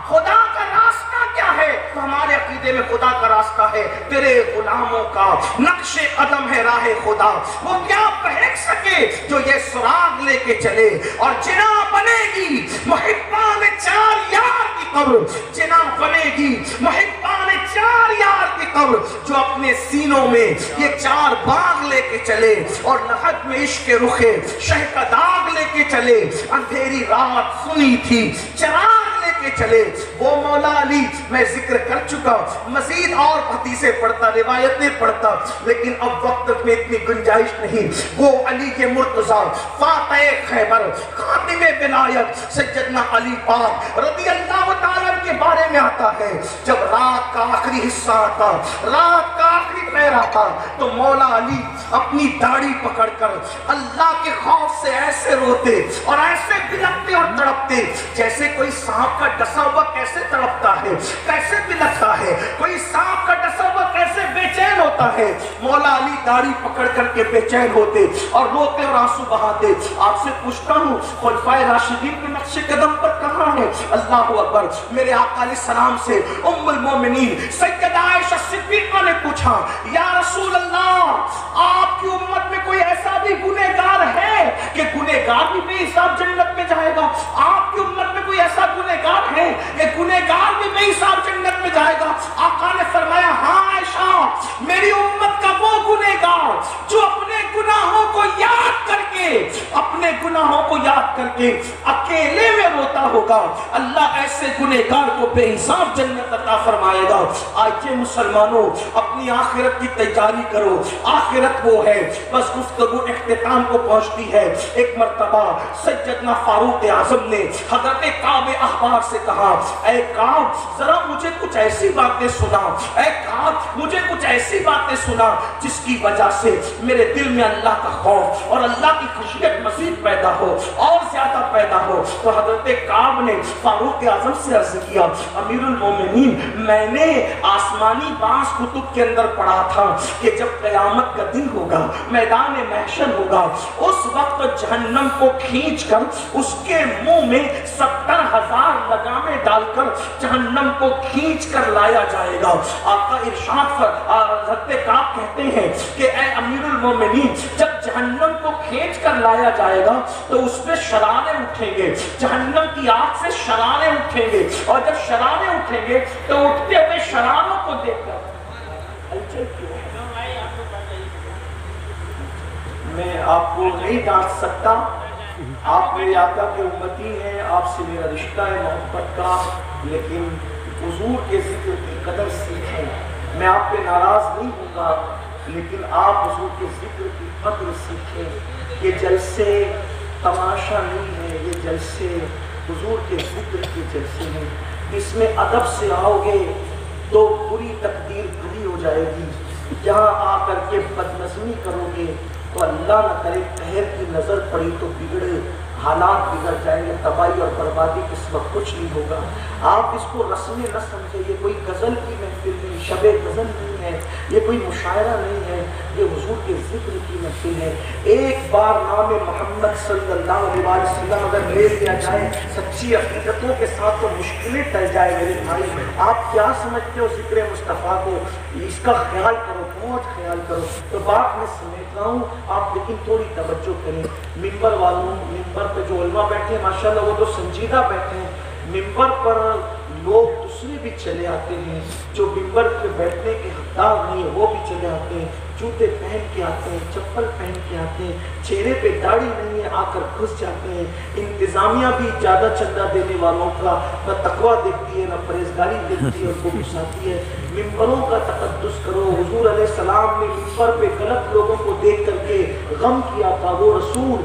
خدا کا راستہ کیا ہے؟ تو ہمارے عقیدے میں خدا کا راستہ ہے تیرے غلاموں کا نقش قدم ہے راہ خدا، وہ کیا پہنچ سکے جو یہ سراغ لے کے چلے، اور جنا بنے گی محبان چار یار کی قبر، جنا بنے گی محبان چار یار کی قبر جو اپنے سینوں میں یہ چار باغ لے کے چلے، اور نہج میں عشق رخے شہ کا داغ لے کے چلے، اندھیری رات سنی تھی چراغ لے کے چلے، وہ مولا علی میں ذکر کر چکا، مزید اور حدیثیں پڑھتا روایتیں پڑھتا، لیکن اب وقت میں اتنی گنجائش نہیں۔ وہ علی کے مرتضیٰ فاتح خیبر خاتم ولایت سیدنا علی پاک رضی اللہ تعالیٰ کے بارے میں آتا ہے، جب رات کا آخری حصہ آتا، رات کا آخری پہر آتا، تو مولا علی اپنی داڑھی پکڑ کر اللہ کے خوف سے ایسے روتے اور ایسے بلکتے اور تڑپتے جیسے کوئی سانپ کا ڈسا ہوا کیسے تڑپتا ہے، کیسے بلکتا ہے، کوئی سانپ کا ڈسا ہوا کیسے بے چین ہوتا ہے، مولا علی داڑھی پکڑ کر کے بے چین ہوتے اور روتے اور آنسو بہاتے۔ آپ سے پوچھتا ہوں خلفائے راشدین کے نقش قدم پر کہاں ہے؟ اللہ اکبر۔ میرے آقا علیہ السلام سے ام المومنین سیدہ عائشہ صدیقہ نے پوچھا یا رسول اللہ آپ کی امت میں کوئی ایسا بھی گنہگار ہے کہ گنہگار بھی بے حساب جنت میں جائے گا؟ آپ کی امت میں کوئی ایسا گنہگار ہے کہ گنہگار بھی بے حساب جنت میں جائے گا؟ آقا نے فرمایا ہاں عائشہ، میری امت کا وہ گنہگار جو اپنے گناہوں کو یاد کر کے، اپنے گناہوں کو یاد کر کے اکیلے میں روتا ہوگا، اللہ ایسے گنہگار کو بے حساب جنت عطا فرمائے گا۔ آئیے مسلمانوں اپنی آخرت کی تیاری کرو، آخرت وہ ہے۔ بس گفتگو اختتام کو پہنچتی ہے۔ ایک مرتبہ سیدنا فاروق اعظم نے حضرت کعب احبار سے کہا اے کعب ذرا مجھے کچھ ایسی باتیں سنا، اے کعب مجھے کچھ ایسی باتیں سنا جس کی وجہ سے میرے دل میں اللہ کا خوف اور اللہ کی خشیت مزید پیدا ہو اور زیادہ پیدا ہو۔ تو حضرت کعب نے فاروق اعظم سے عرض کیا امیر المومنین میں نے آسمانی بعض کتب کے اندر پڑھا تھا کہ جب قیامت کا دن ہوگا، میدان محشر ہوگا، اس وقت جہنم کو کھینچ کر اس کے منہ میں 70,000 لگامیں ڈال کر جہنم کو کھینچ کر لایا جائے گا۔ آقا ارشاد حضرت کعب کہتے ہیں کہ اے امیر المومنین جب جہنم کو کھینچ کر لایا جائے گا تو اس پہ شرارے اٹھیں گے، جہنم کی آگ سے شرارے اٹھیں گے، اور جب شرارے اٹھیں گے تو اٹھتے ہوئے شراروں کو دیکھ کر میں آپ کو نہیں ڈانٹ سکتا، آپ میرے آقا کے امتی ہیں، آپ سے میرا رشتہ ہے محبت کا، لیکن حضور کے ذکر کی قدر سیکھیں۔ میں آپ پہ ناراض نہیں ہوں گا، لیکن آپ حضور کے ذکر کی قدر سیکھیں۔ یہ جلسے تماشا نہیں ہے، یہ جلسے حضور کے ذکر کے جلسے ہیں۔ اس میں ادب سے آؤ گے تو بری تقدیر بری ہو جائے گی، یہاں آ کر کے بدنظمی کرو گے تو اللہ نہ کرے قہر کی نظر پڑی تو بگڑے، حالات بگڑ جائیں گے، تباہی اور بربادی اس وقت کچھ نہیں ہوگا۔ آپ اس کو رسم نہ سمجھے، یہ کوئی غزل کی محفل نہیں، شب غزل نہیں ہے، یہ کوئی مشاعرہ نہیں ہے، یہ حضور کے ذکر کی محفل ہے۔ ایک بار نام محمد صلی اللہ علیہ وسلم اگر لے لیا جائے سچی عقیدتوں کے ساتھ تو مشکلیں ٹل جائے میرے بھائی۔ آپ کیا سمجھتے ہو ذکر مصطفیٰ کو؟ اس کا خیال کرو، بہت خیال کرو۔ تو بات میں سمیٹ رہا ہوں آپ، لیکن تھوڑی توجہ کریں۔ ممبر والوں، ممبر پہ جو علماء بیٹھے ہیں ماشاءاللہ وہ تو سنجیدہ بیٹھے ہیں، ممبر پر لوگ دوسرے بھی چلے آتے ہیں، جو ممبر پہ بیٹھنے کے حقدار نہیں ہے وہ بھی چلے آتے ہیں، جوتے پہن کے آتے ہیں، چپل پہن کے آتے ہیں، چہرے پہ داڑھی نہیں ہے آ کر گھس جاتے ہیں۔ انتظامیہ بھی زیادہ چندہ دینے والوں کا نہ تقویٰ دیکھتی ہے، نہ پرہیزگاری دیکھتی ہے، ان کو گھساتی ہے۔ ممبروں کا تقدس کرو۔ حضور علیہ السلام نے ممبر پہ غلط لوگوں کو دیکھ کر کے غم کیا تھا، وہ رسول